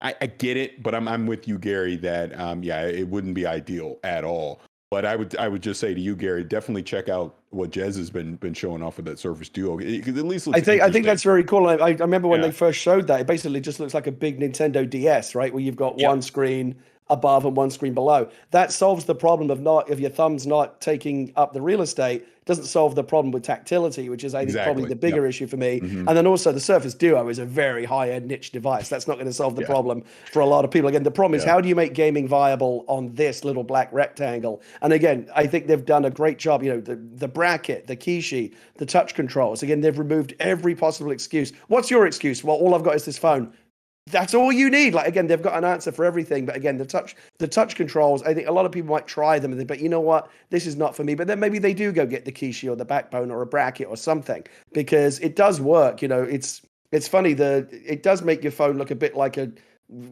I get it. But I'm with you, Gary, that it wouldn't be ideal at all. But I would just say to you, Gary, definitely check out what Jez has been showing off of that Surface Duo. It at least looks I think that's very cool. I remember when they first showed that, it basically just looks like a big Nintendo DS, right? Where you've got one screen above and one screen below. That solves the problem of your thumbs not taking up the real estate. It doesn't solve the problem with tactility, which is I think probably the bigger issue for me. Mm-hmm. And then also the Surface Duo is a very high-end niche device. That's not going to solve the problem for a lot of people. Again, the problem is how do you make gaming viable on this little black rectangle? And again, I think they've done a great job. You know, the bracket, the Kishi, the touch controls. Again, they've removed every possible excuse. What's your excuse? Well, all I've got is this phone. That's all you need. Like, again, they've got an answer for everything. But again, the touch controls, I think a lot of people might try them and think, but you know what? This is not for me. But then maybe they do go get the Kishi or the backbone or a bracket or something, because it does work. You know, it's funny. It does make your phone look a bit like a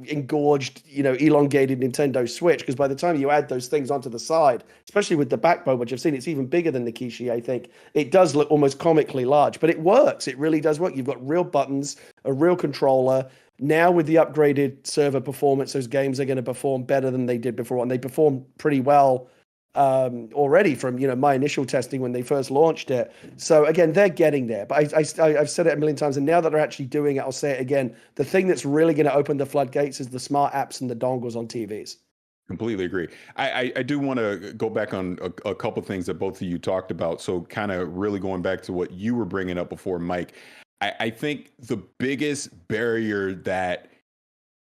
engorged, elongated Nintendo Switch, because by the time you add those things onto the side, especially with the backbone, which I've seen, it's even bigger than the Kishi, I think. It does look almost comically large, but it works. It really does work. You've got real buttons, a real controller. Now with the upgraded server performance, those games are going to perform better than they did before, and they perform pretty well already from my initial testing when they first launched it. So again, they're getting there. But I've said it a million times, and now that they're actually doing it, I'll say it again. The thing that's really going to open the floodgates is the smart apps and the dongles on TVs. Completely agree. I do want to go back on a couple things that both of you talked about. So kind of really going back to what you were bringing up before, Mike. I think the biggest barrier that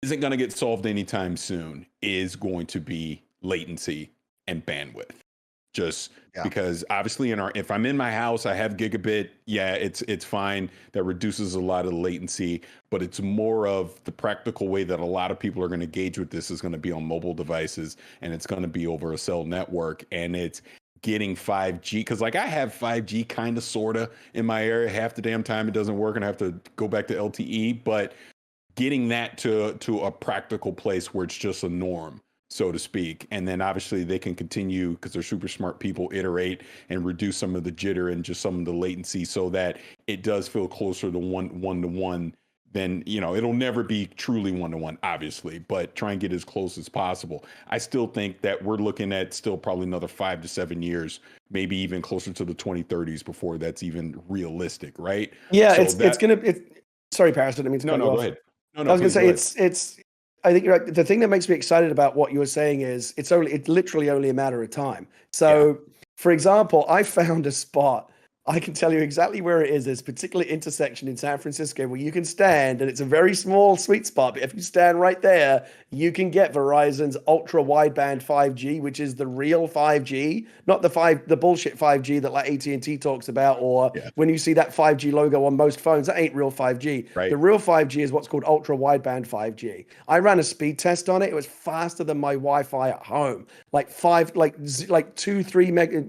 isn't going to get solved anytime soon is going to be latency and bandwidth. Just because obviously if I'm in my house, I have gigabit. Yeah, it's fine. That reduces a lot of the latency, but it's more of the practical way that a lot of people are going to engage with this is going to be on mobile devices, and it's going to be over a cell network, and it's getting 5G, because like I have 5G kind of sorta in my area. Half the damn time it doesn't work and I have to go back to LTE, but getting that to a practical place where it's just a norm, so to speak. And then obviously they can continue, because they're super smart people, iterate and reduce some of the jitter and just some of the latency so that it does feel closer to one-to-one. Then it'll never be truly one-to-one, obviously, but try and get as close as possible. I still think that we're looking at still probably another 5 to 7 years, maybe even closer to the 2030s before that's even realistic, right? Yeah, so it's gonna. Sorry, Parris, I didn't mean to cut you off. Go ahead. No, I was gonna say it's. I think you're right. The thing that makes me excited about what you were saying is it's literally only a matter of time. So, for example, I found a spot. I can tell you exactly where it is. There's a particular intersection in San Francisco where you can stand, and it's a very small sweet spot. But if you stand right there, you can get Verizon's ultra wideband 5G, which is the real 5G, not the bullshit 5G that like AT&T talks about, or when you see that 5G logo on most phones, that ain't real 5G. Right. The real 5G is what's called ultra wideband 5G. I ran a speed test on it. It was faster than my Wi-Fi at home, like 2-3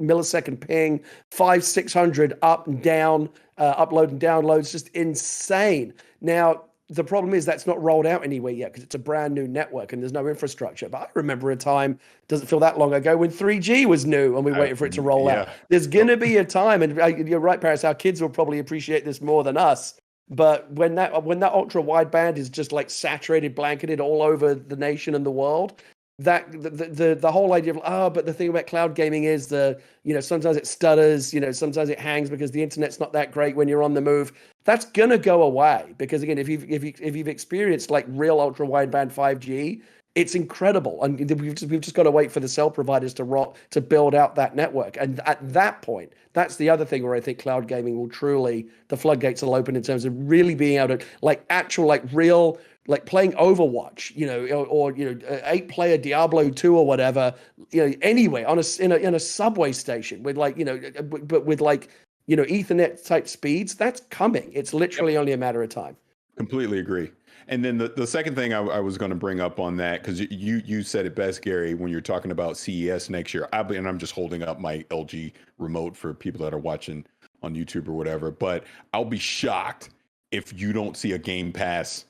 millisecond ping, 500-600 up and down, upload and downloads, just insane. Now, the problem is that's not rolled out anywhere yet because it's a brand new network and there's no infrastructure. But I remember a time, doesn't feel that long ago, when 3G was new and we waited for it to roll out. There's going to be a time, and you're right, Parris, our kids will probably appreciate this more than us. But when that ultra wideband is just like saturated, blanketed all over the nation and the world, that the whole idea of but the thing about cloud gaming is sometimes it stutters, sometimes it hangs because the internet's not that great when you're on the move. That's gonna go away because again, if you've experienced like real ultra wideband 5G, it's incredible, and we've just got to wait for the cell providers to build out that network. And at that point, that's the other thing where I think cloud gaming will truly, the floodgates will open in terms of really being able to real playing Overwatch, or 8-player Diablo 2 or whatever, anyway in a subway station with but with Ethernet type speeds. That's coming. It's literally only a matter of time. Completely agree. And then the second thing I was going to bring up on that, because you said it best, Gary, when you're talking about CES next year. And I'm just holding up my LG remote for people that are watching on YouTube or whatever. But I'll be shocked if you don't see a Game Pass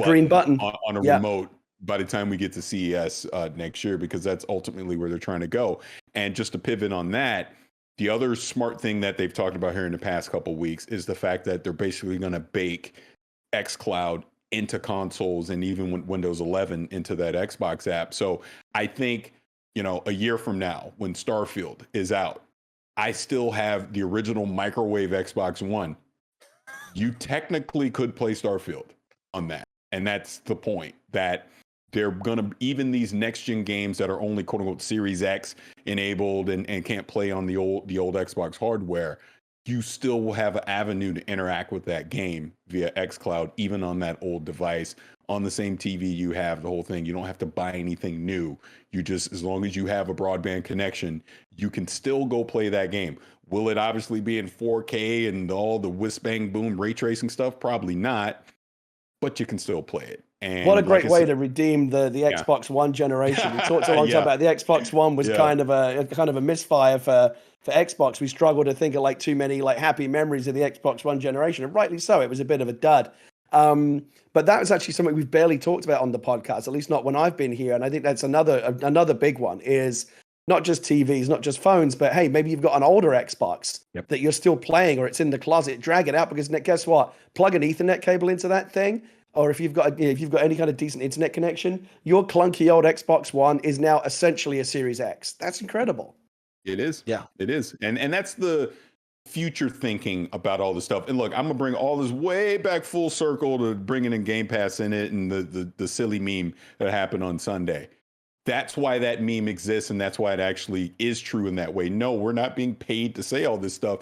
green button on a remote by the time we get to CES next year, because that's ultimately where they're trying to go. And just to pivot on that, the other smart thing that they've talked about here in the past couple of weeks is the fact that they're basically going to bake xCloud into consoles and even Windows 11 into that Xbox app. So I think, a year from now, when Starfield is out, I still have the original microwave Xbox One. You technically could play Starfield on that. And that's the point, that they're going to, even these next gen games that are only quote unquote Series X enabled and can't play on the old Xbox hardware, you still will have an avenue to interact with that game via xCloud, even on that old device, on the same TV you have, the whole thing. You don't have to buy anything new. You just, as long as you have a broadband connection, you can still go play that game. Will it obviously be in 4K and all the whiz bang boom ray tracing stuff? Probably not, but you can still play it. And what a great way to redeem the Xbox One generation. We talked a long time about the Xbox One was kind of a misfire for Xbox. We struggled to think of too many happy memories of the Xbox One generation, and rightly so. It was a bit of a dud. But that was actually something we've barely talked about on the podcast, at least not when I've been here. And I think that's another big one, is not just TVs, not just phones, but hey, maybe you've got an older Xbox that you're still playing, or it's in the closet. Drag it out, because guess what? Plug an Ethernet cable into that thing. Or if you've got any kind of decent internet connection, your clunky old Xbox One is now essentially a Series X. That's incredible. It is. Yeah, it is. And that's the future thinking about all this stuff. And look, I'm gonna bring all this way back full circle to bringing in Game Pass in it, and the silly meme that happened on Sunday. That's why that meme exists, and that's why it actually is true in that way. No, we're not being paid to say all this stuff.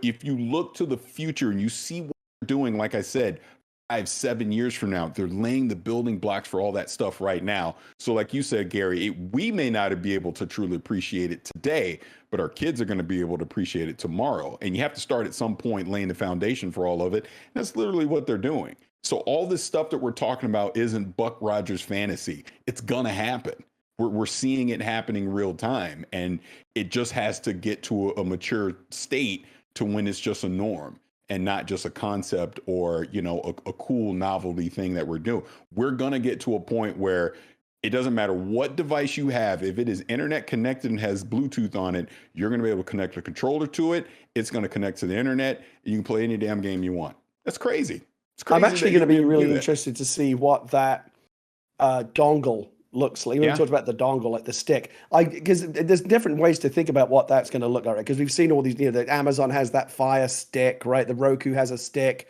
If you look to the future and you see what we're doing, like I said, 5-7 years from now, they're laying the building blocks for all that stuff right now. So like you said, Gary, we may not be able to truly appreciate it today, but our kids are going to be able to appreciate it tomorrow. And you have to start at some point laying the foundation for all of it. And that's literally what they're doing. So all this stuff that we're talking about isn't Buck Rogers fantasy. It's going to happen. We're seeing it happening real time. And it just has to get to a mature state to when it's just a norm, and not just a concept or, a cool novelty thing that we're doing. We're going to get to a point where it doesn't matter what device you have. If it is internet connected and has Bluetooth on it, you're going to be able to connect a controller to it. It's going to connect to the internet. And you can play any damn game you want. That's crazy. It's crazy. I'm actually going to be really interested to see what that dongle looks like. We talked about the dongle, like the stick. Because there's different ways to think about what that's going to look like. Because we've seen all these, the Amazon has that Fire Stick, right? The Roku has a stick.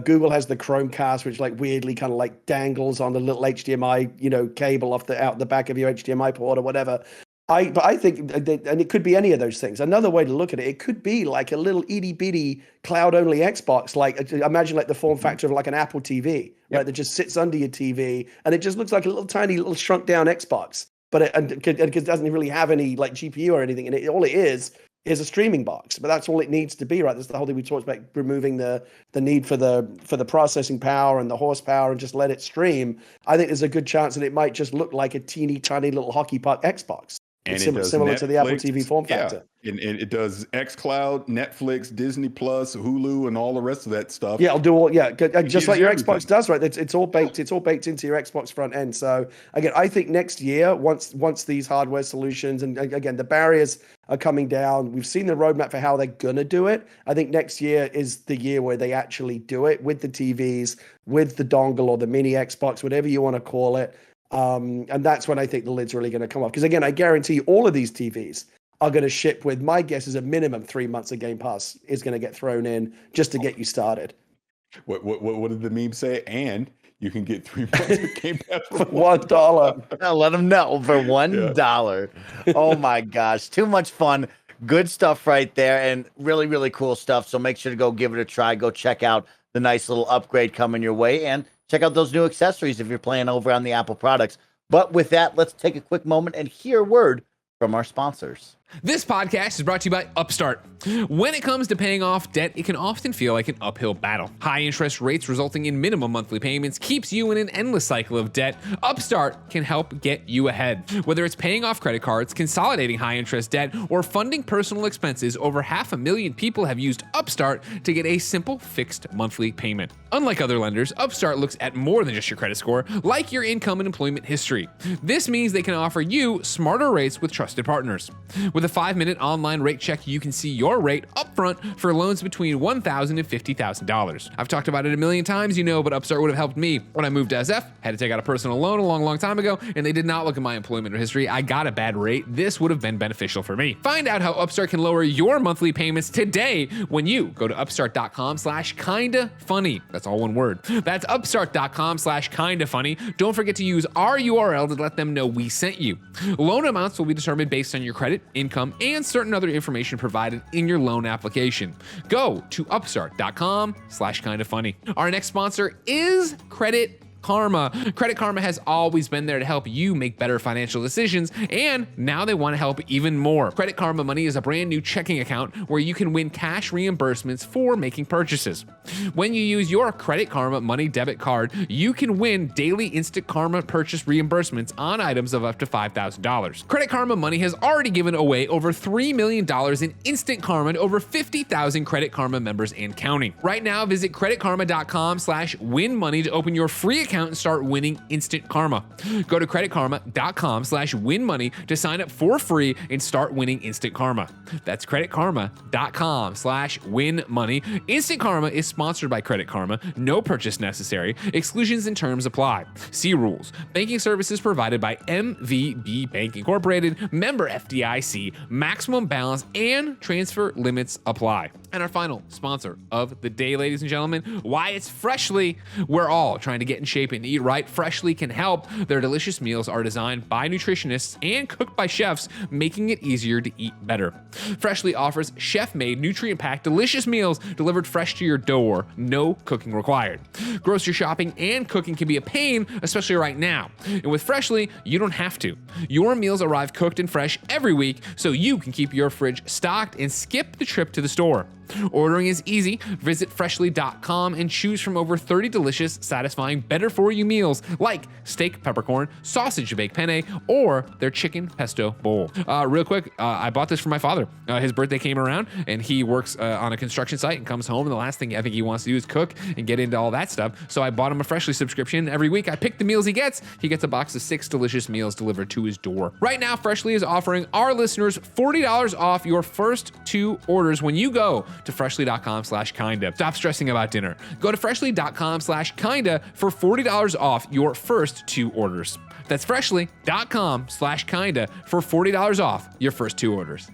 Google has the Chromecast, which weirdly kind of dangles on the little HDMI, cable out the back of your HDMI port or whatever. But I think, and it could be any of those things. Another way to look at it, it could be like a little itty bitty cloud only Xbox. Imagine the form factor of an Apple TV, right? That just sits under your TV, and it just looks like a little tiny little shrunk down Xbox. But it doesn't really have any GPU or anything in it. All it is a streaming box. But that's all it needs to be, right? That's the whole thing we talked about, removing the need for the processing power and the horsepower, and just let it stream. I think there's a good chance that it might just look like a teeny tiny little hockey puck Xbox. And It's it does similar to the Apple Netflix. TV form Yeah. factor. And it does xCloud, Netflix, Disney Plus, Hulu, and all the rest of that stuff. Yeah, it'll do all. Yeah, just like your everything. Xbox does, right? It's all baked. It's all baked into your Xbox front end. So again, I think next year, once these hardware solutions and again the barriers are coming down, we've seen the roadmap for how they're gonna do it. I think next year is the year where they actually do it with the TVs, with the dongle or the mini Xbox, whatever you want to call it. And that's when I think the lid's really going to come off. Because again, I guarantee you all of these TVs are going to ship with, my guess is a minimum 3 months of Game Pass is going to get thrown in just to get you started. What did the meme say? And you can get 3 months of Game Pass For $1. I'll let them know for $1. Oh my gosh, too much fun. Good stuff right there, and really, really cool stuff. So make sure to go give it a try. Go check out the nice little upgrade coming your way, and check out those new accessories if you're playing over on the Apple products. But with that, let's take a quick moment and hear a word from our sponsors. This podcast is brought to you by Upstart. When it comes to paying off debt, it can often feel like an uphill battle. High interest rates resulting in minimum monthly payments keeps you in an endless cycle of debt. Upstart can help get you ahead. Whether it's paying off credit cards, consolidating high interest debt, or funding personal expenses, over 500,000 people have used Upstart to get a simple fixed monthly payment. Unlike other lenders, Upstart looks at more than just your credit score, like your income and employment history. This means they can offer you smarter rates with trusted partners. With a 5-minute online rate check, you can see your rate upfront for loans between $1,000 and $50,000. I've talked about it a million times, but Upstart would have helped me when I moved to SF, had to take out a personal loan a long time ago, and they did not look at my employment history. I got a bad rate. This would have been beneficial for me. Find out how Upstart can lower your monthly payments today when you go to upstart.com/kindafunny. That's all one word. That's upstart.com/kindafunny. Don't forget to use our URL to let them know we sent you. Loan amounts will be determined based on your credit, income, and certain other information provided in your loan application. Go to upstart.com/kindafunny. Our next sponsor is Credit Karma. Credit Karma has always been there to help you make better financial decisions, and now they want to help even more. Credit Karma Money is a brand new checking account where you can win cash reimbursements for making purchases. When you use your Credit Karma Money debit card, you can win daily Instant Karma purchase reimbursements on items of up to $5,000. Credit Karma Money has already given away over $3 million in Instant Karma to over 50,000 Credit Karma members and counting. Right now, visit creditkarma.com/winmoney to open your free account and start winning instant karma. Go to creditkarma.com/winmoney to sign up for free and start winning instant karma. That's creditkarma.com/winmoney. Instant Karma is sponsored by Credit Karma. No purchase necessary. Exclusions and terms apply. See rules. Banking services provided by MVB Bank Incorporated, member FDIC. Maximum balance and transfer limits apply. And our final sponsor of the day, ladies and gentlemen, why it's Freshly. We're all trying to get in shape and eat right. Freshly can help. Their delicious meals are designed by nutritionists and cooked by chefs, making it easier to eat better. Freshly offers chef-made, nutrient-packed, delicious meals delivered fresh to your door. No cooking required. Grocery shopping and cooking can be a pain, especially right now. And with Freshly, you don't have to. Your meals arrive cooked and fresh every week, so you can keep your fridge stocked and skip the trip to the store. Ordering is easy. Visit freshly.com and choose from over 30 delicious, satisfying, better-for-you meals like steak peppercorn, sausage baked penne, or their chicken pesto bowl. Real quick, I bought this for my father. His birthday came around, and he works on a construction site and comes home, and the last thing I think he wants to do is cook and get into all that stuff. So I bought him a Freshly subscription. Every week, I pick the meals he gets. He gets a box of 6 delicious meals delivered to his door. Right now, Freshly is offering our listeners $40 off your first 2 orders when you go to freshly.com/kinda. Stop stressing about dinner. Go to freshly.com/kinda for $40 off your first 2 orders. That's freshly.com/kinda for $40 off your first 2 orders.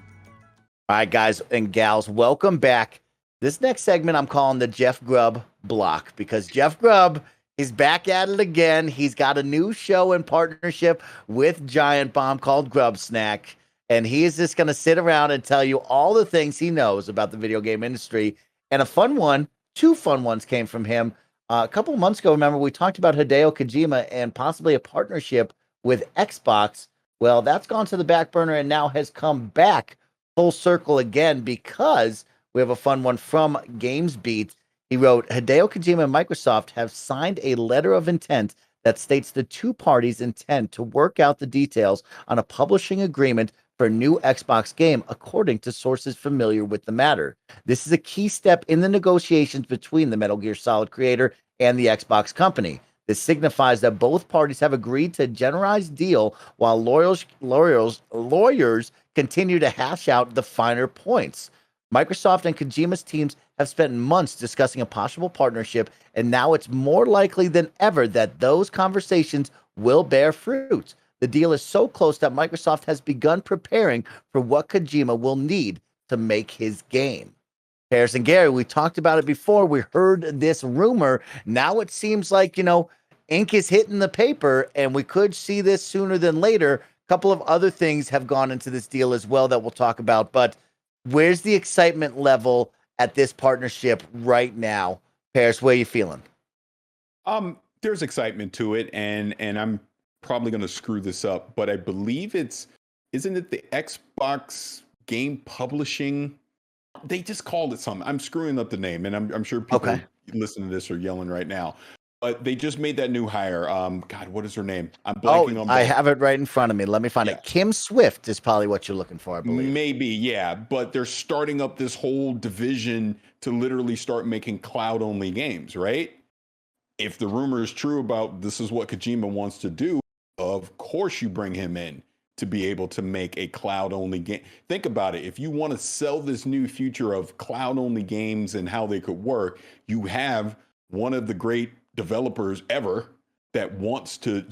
All right, guys and gals, welcome back. This next segment I'm calling the Jeff Grubb block, because Jeff Grubb is back at it again. He's got a new show in partnership with Giant Bomb called Grub Snack. And he is just going to sit around and tell you all the things he knows about the video game industry. And a fun one, 2 fun ones came from him. A couple of months ago, remember, we talked about Hideo Kojima and possibly a partnership with Xbox. Well, that's gone to the back burner and now has come back full circle again, because we have a fun one from GamesBeat. He wrote, Hideo Kojima and Microsoft have signed a letter of intent that states the two parties intend to work out the details on a publishing agreement for a new Xbox game, according to sources familiar with the matter. This is a key step in the negotiations between the Metal Gear Solid creator and the Xbox company. This signifies that both parties have agreed to a generalized deal while lawyers continue to hash out the finer points. Microsoft and Kojima's teams have spent months discussing a possible partnership, and now it's more likely than ever that those conversations will bear fruit. The deal is so close that Microsoft has begun preparing for what Kojima will need to make his game. Parris and Gary, we talked about it before. We heard this rumor. Now it seems like, ink is hitting the paper, and we could see this sooner than later. A couple of other things have gone into this deal as well that we'll talk about, but where's the excitement level at this partnership right now? Parris, where are you feeling? There's excitement to it, and I'm probably going to screw this up, but I believe isn't it the Xbox game publishing? They just called it something. I'm screwing up the name, and I'm sure people listening to this are yelling right now. But they just made that new hire. God, what is her name? I'm blanking on. I have it right in front of me. Let me find it. Kim Swift is probably what you're looking for, I believe. Maybe, yeah. But they're starting up this whole division to literally start making cloud-only games, right? If the rumor is true about this is what Kojima wants to do, of course you bring him in to be able to make a cloud-only game. Think about it. If you want to sell this new future of cloud-only games and how they could work, you have one of the great developers ever that wants to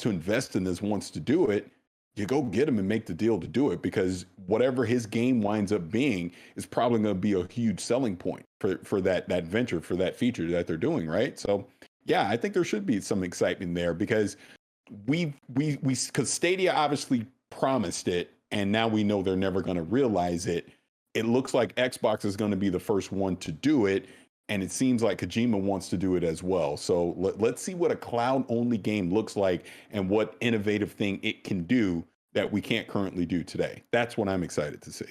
invest in this, wants to do it. You go get him and make the deal to do it, because whatever his game winds up being is probably going to be a huge selling point for that venture, for that feature that they're doing, right? So yeah, I think there should be some excitement there, because because Stadia obviously promised it, and now we know they're never going to realize it. It looks like Xbox is going to be the first one to do it, and it seems like Kojima wants to do it as well. So let's see what a cloud-only game looks like and what innovative thing it can do that we can't currently do today. That's what I'm excited to see.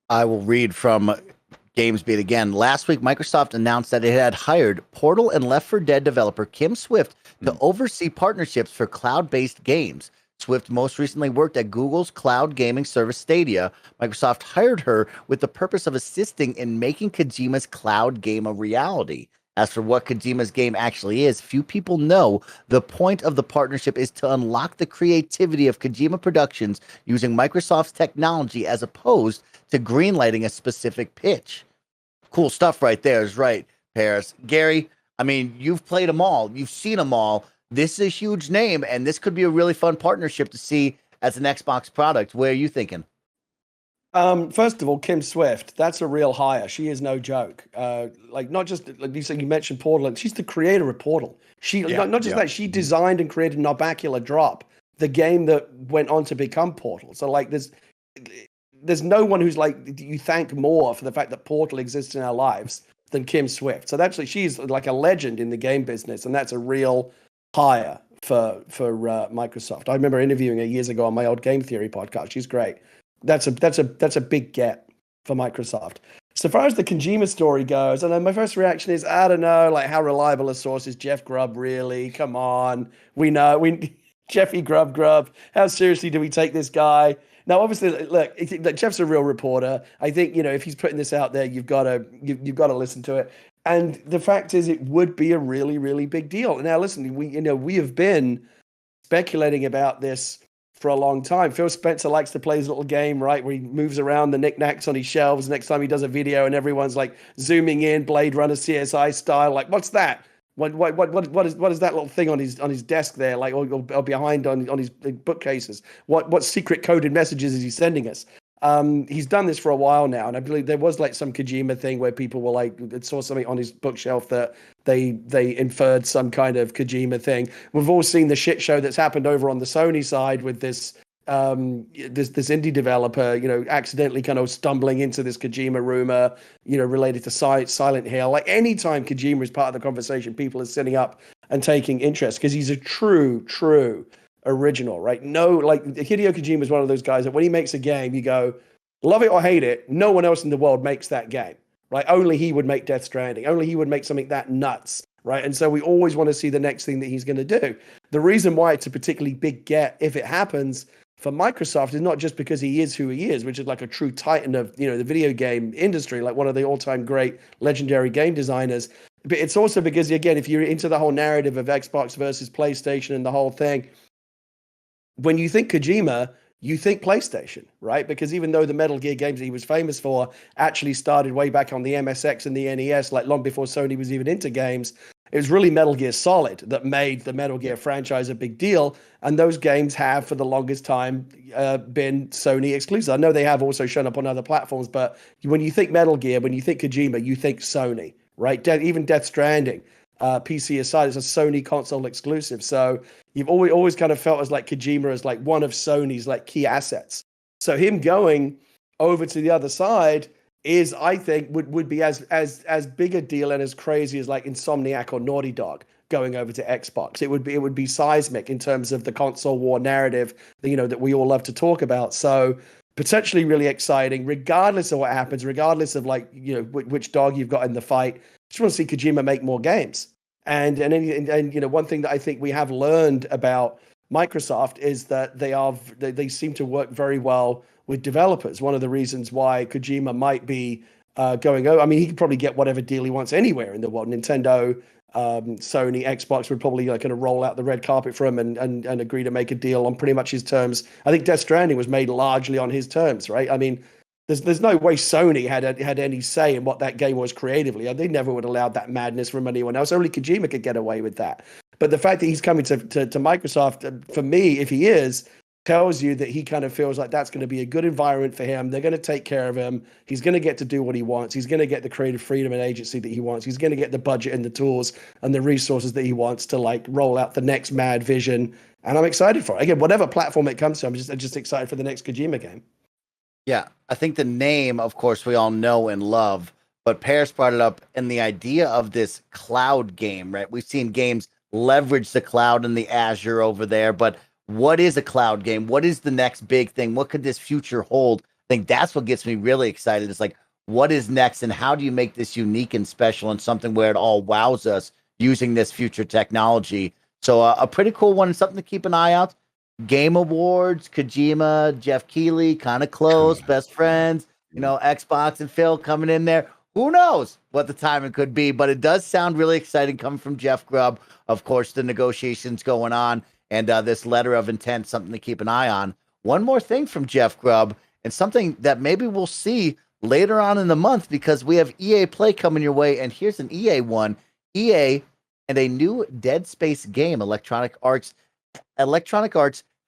I will read from GamesBeat again. Last week, Microsoft announced that it had hired Portal and Left 4 Dead developer Kim Swift to oversee partnerships for cloud-based games. Swift most recently worked at Google's cloud gaming service Stadia. Microsoft hired her with the purpose of assisting in making Kojima's cloud game a reality. As for what Kojima's game actually is, few people know. The point of the partnership is to unlock the creativity of Kojima Productions using Microsoft's technology as opposed to greenlighting a specific pitch. Cool stuff right there is right, Parris. Gary, I mean, you've played them all. You've seen them all. This is a huge name, and this could be a really fun partnership to see as an Xbox product. Where are you thinking? First of all, Kim Swift, that's a real hire. She is no joke. Not just, like you said, you mentioned Portal, and she's the creator of Portal. Not just that, she designed and created Narbacular Drop, the game that went on to become Portal. So there's no one who's you thank more for the fact that Portal exists in our lives than Kim Swift. So she's like a legend in the game business, and that's a real hire for Microsoft. I remember interviewing her years ago on my old Game Theory podcast. She's great. That's a big get for Microsoft. So far as the Kojima story goes, I know my first reaction is, I don't know, how reliable a source is Jeff Grubb really? Come on, Jeffy Grubb. How seriously do we take this guy? Now, obviously, look, Jeff's a real reporter. I think if he's putting this out there, you've got to listen to it. And the fact is, it would be a really, really big deal. Now, listen, we have been speculating about this for a long time. Phil Spencer likes to play his little game, right, where he moves around the knickknacks on his shelves. Next time he does a video, and everyone's zooming in, Blade Runner CSI style. What's that? What is that little thing on his desk there, or behind on his bookcases? What secret coded messages is he sending us? He's done this for a while now, and I believe there was some Kojima thing where people were saw something on his bookshelf that they inferred some kind of Kojima thing. We've all seen the shit show that's happened over on the Sony side with this indie developer, accidentally kind of stumbling into this Kojima rumor, related to Silent Hill. Anytime Kojima is part of the conversation, people are sitting up and taking interest because he's a true original, right? No, Hideo Kojima is one of those guys that when he makes a game, you go, love it or hate it, no one else in the world makes that game, right? Only he would make Death Stranding. Only he would make something that nuts right? And so we always want to see the next thing that he's going to do. The reason why it's a particularly big get, if it happens, for Microsoft is not just because he is who he is, which is like a true titan of, the video game industry, like one of the all-time great legendary game designers. But it's also because, again, if you're into the whole narrative of Xbox versus PlayStation and the whole thing, when you think Kojima, you think PlayStation, right? Because even though the Metal Gear games that he was famous for actually started way back on the MSX and the NES, like long before Sony was even into games, it was really Metal Gear Solid that made the Metal Gear franchise a big deal. And those games have, for the longest time, been Sony exclusive. I know they have also shown up on other platforms, but when you think Metal Gear, when you think Kojima, you think Sony, right? Even Death Stranding, PC aside, it's a Sony console exclusive. So you've always kind of felt as like Kojima as like one of Sony's like key assets. So him going over to the other side is, I think, would be as big a deal and as crazy as like Insomniac or Naughty Dog going over to Xbox. It would be seismic in terms of the console war narrative that, that we all love to talk about. So potentially really exciting, regardless of what happens, regardless of like, which dog you've got in the fight. Just want to see Kojima make more games. And one thing that I think we have learned about Microsoft is that they seem to work very well with developers. One of the reasons why Kojima might be going over, I mean, he could probably get whatever deal he wants anywhere in the world. Nintendo, Sony, Xbox would probably kind of roll out the red carpet for him and agree to make a deal on pretty much his terms. I think Death Stranding was made largely on his terms, right? I mean, there's no way Sony had any say in what that game was creatively. They never would have allowed that madness from anyone else. Only Kojima could get away with that. But the fact that he's coming to Microsoft, for me, if he is, tells you that he kind of feels like that's going to be a good environment for him. They're going to take care of him. He's going to get to do what he wants. He's going to get the creative freedom and agency that he wants. He's going to get the budget and the tools and the resources that he wants to like roll out the next mad vision. And I'm excited for it. Again, whatever platform it comes to, I'm just excited for the next Kojima game. Yeah, I think the name, of course, we all know and love, but Parris brought it up, and the idea of this cloud game, right? We've seen games leverage the cloud and the Azure over there, but what is a cloud game? What is the next big thing? What could this future hold? I think that's what gets me really excited. It's like, what is next, and how do you make this unique and special and something where it all wows us using this future technology? So a pretty cool one and something to keep an eye out. Game Awards, Kojima, Jeff Keighley, kind of close, best friends, Xbox and Phil coming in there. Who knows what the timing could be, but it does sound really exciting coming from Jeff Grubb. Of course, the negotiations going on and this letter of intent, something to keep an eye on. One more thing from Jeff Grubb, and something that maybe we'll see later on in the month, because we have EA Play coming your way, and here's an EA one. EA and a new Dead Space game. Electronic Arts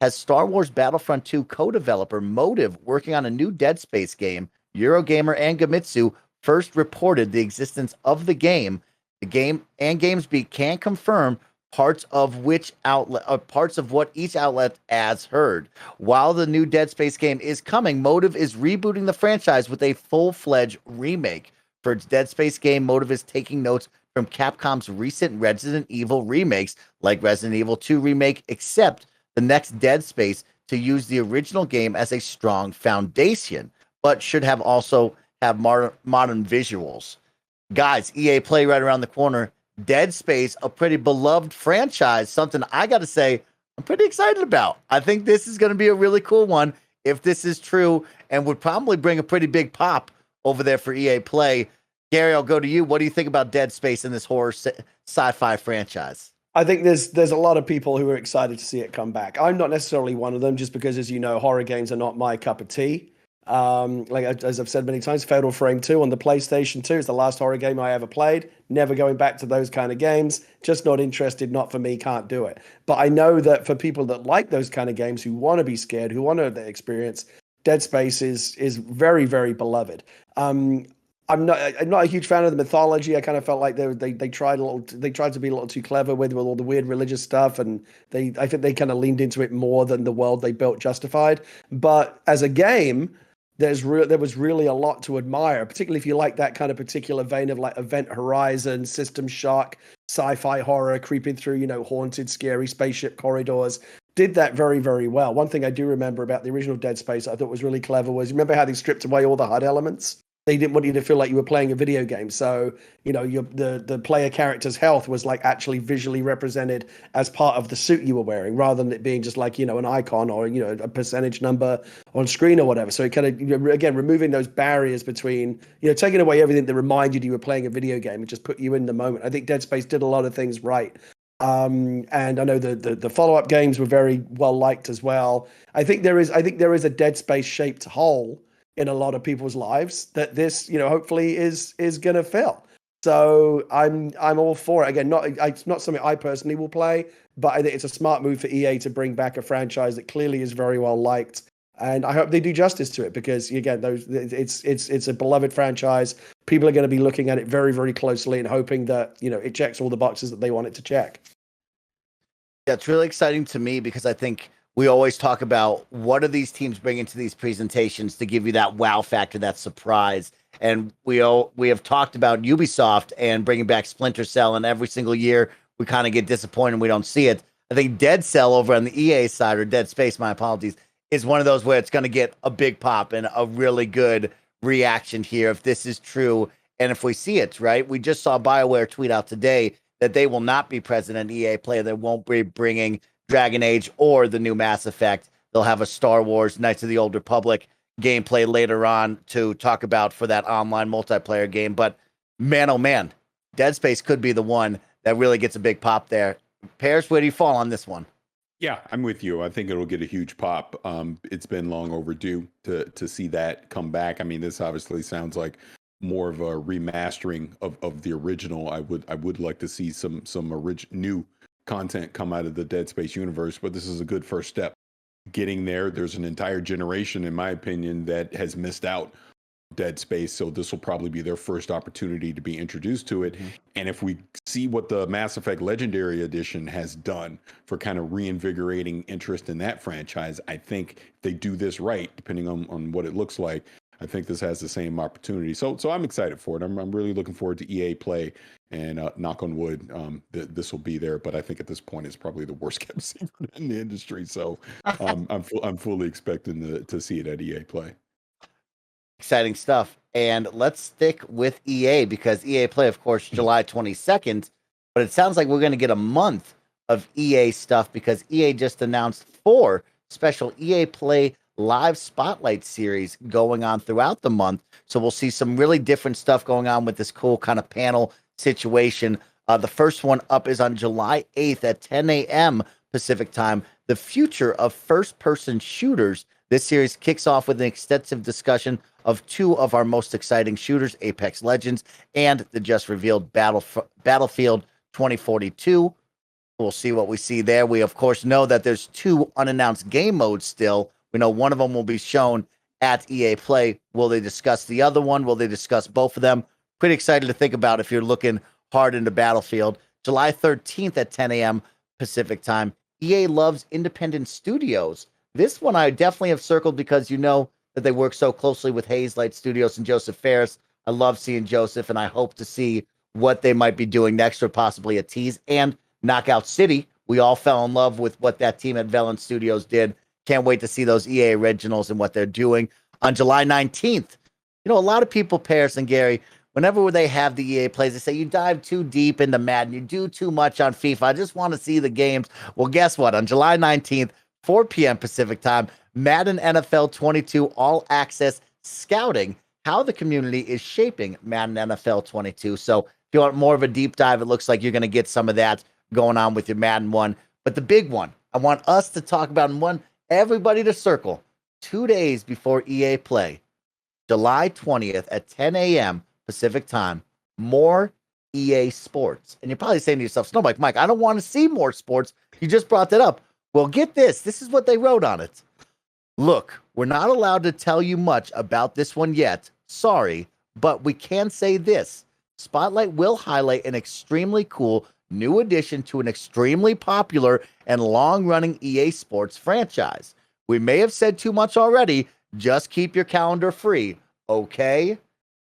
has Star Wars Battlefront 2 co-developer Motive working on a new Dead Space game. Eurogamer and Gamitsu first reported the existence of the game. The game and GamesBeat can confirm parts of what each outlet has heard. While the new Dead Space game is coming, Motive is rebooting the franchise with a full-fledged remake. For its Dead Space game, Motive is taking notes from Capcom's recent Resident Evil remakes, like Resident Evil 2 Remake, except the next Dead Space to use the original game as a strong foundation, but should also have modern visuals. Guys, EA Play right around the corner. Dead Space, a pretty beloved franchise, something I got to say I'm pretty excited about. I think this is going to be a really cool one if this is true, and would probably bring a pretty big pop over there for EA Play. Gary, I'll go to you. What do you think about Dead Space and this horror sci-fi franchise? I think there's a lot of people who are excited to see it come back. I'm not necessarily one of them, just because, as you know, horror games are not my cup of tea. As I've said many times, Fatal Frame 2 on the PlayStation 2 is the last horror game I ever played. Never going back to those kind of games. Just not interested, not for me, can't do it. But I know that for people that like those kind of games, who want to be scared, who want to have the experience, Dead Space is very, very beloved. I'm not a huge fan of the mythology. I kind of felt like they tried to be a little too clever with all the weird religious stuff, and I think they kind of leaned into it more than the world they built justified. But as a game, there was really a lot to admire, particularly if you like that kind of particular vein of like Event Horizon, System Shock, sci-fi horror, creeping through haunted, scary spaceship corridors. Did that very, very well. One thing I do remember about the original Dead Space I thought was really clever was, remember how they stripped away all the HUD elements? They didn't want you to feel like you were playing a video game. So, the player character's health was like actually visually represented as part of the suit you were wearing, rather than it being just like, an icon or, a percentage number on screen or whatever. So it kind of, again, removing those barriers between, taking away everything that reminded you were playing a video game and just put you in the moment. I think Dead Space did a lot of things right. And I know the follow-up games were very well liked as well. I think there is a Dead Space shaped hole in a lot of people's lives that this, hopefully is going to fill. So I'm all for it. Again, it's not something I personally will play, but I think it's a smart move for EA to bring back a franchise that clearly is very well liked. And I hope they do justice to it, because again, it's a beloved franchise. People are going to be looking at it very, very closely and hoping that, it checks all the boxes that they want it to check. Yeah, it's really exciting to me because I think we always talk about what are these teams bringing to these presentations to give you that wow factor, that surprise. And we have talked about Ubisoft and bringing back Splinter Cell, and every single year we kind of get disappointed we don't see it. I think Dead Cell over on the EA side, or Dead Space, my apologies, is one of those where it's going to get a big pop and a really good reaction here if this is true. And if we see it, right? We just saw BioWare tweet out today that they will not be present at EA Play. They won't be bringing Dragon Age or the new Mass Effect. They'll have a Star Wars Knights of the Old Republic gameplay later on to talk about for that online multiplayer game. But man, oh man, Dead Space could be the one that really gets a big pop there. Parris, where do you fall on this one? Yeah, I'm with you. I think it'll get a huge pop. It's been long overdue to see that come back. I mean, this obviously sounds like more of a remastering of the original. I would like to see some new content come out of the Dead Space universe, but this is a good first step getting there. There's an entire generation, in my opinion, that has missed out Dead Space, so this will probably be their first opportunity to be introduced to it. Mm-hmm. And if we see what the Mass Effect Legendary Edition has done for kind of reinvigorating interest in that franchise, I think if they do this right, depending on what it looks like, I think this has the same opportunity. So I'm excited for it. I'm really looking forward to EA Play, and knock on wood, this will be there. But I think at this point, it's probably the worst kept secret in the industry. So I'm fully expecting to see it at EA Play. Exciting stuff. And let's stick with EA, because EA Play, of course, July 22nd. But it sounds like we're going to get a month of EA stuff, because EA just announced 4 special EA Play live spotlight series going on throughout the month. So we'll see some really different stuff going on with this cool kind of panel situation. The first one up is on July 8th at 10 a.m. Pacific time. The future of first-person shooters. This series kicks off with an extensive discussion of 2 of our most exciting shooters, Apex Legends and the just revealed Battlefield 2042. We'll see what we see there. We, of course, know that there's 2 unannounced game modes still. We know one of them will be shown at EA Play. Will they discuss the other one? Will they discuss both of them? Pretty excited to think about if you're looking hard into Battlefield. July 13th at 10 a.m. Pacific time. EA loves independent studios. This one I definitely have circled because you know that they work so closely with Hazelight Studios and Joseph Fares. I love seeing Joseph, and I hope to see what they might be doing next, or possibly a tease. And Knockout City. We all fell in love with what that team at Velen Studios did. Can't wait to see those EA originals and what they're doing. On July 19th, a lot of people, Parris and Gary, whenever they have the EA plays, they say you dive too deep into Madden, you do too much on FIFA. I just want to see the games. Well, guess what? On July 19th, 4 p.m. Pacific time, Madden NFL 22 All Access Scouting, how the community is shaping Madden NFL 22. So if you want more of a deep dive, it looks like you're going to get some of that going on with your Madden one. But the big one, I want us to talk about, and one everybody to circle, 2 days before EA Play, July 20th at 10 a.m. Pacific time, more EA Sports. And you're probably saying to yourself, SnowBikeMike, I don't want to see more sports. You just brought that up. Well, get this. This is what they wrote on it. Look, we're not allowed to tell you much about this one yet. Sorry, but we can say this. Spotlight will highlight an extremely cool new addition to an extremely popular and long-running EA Sports franchise. We may have said too much already. Just keep your calendar free, okay?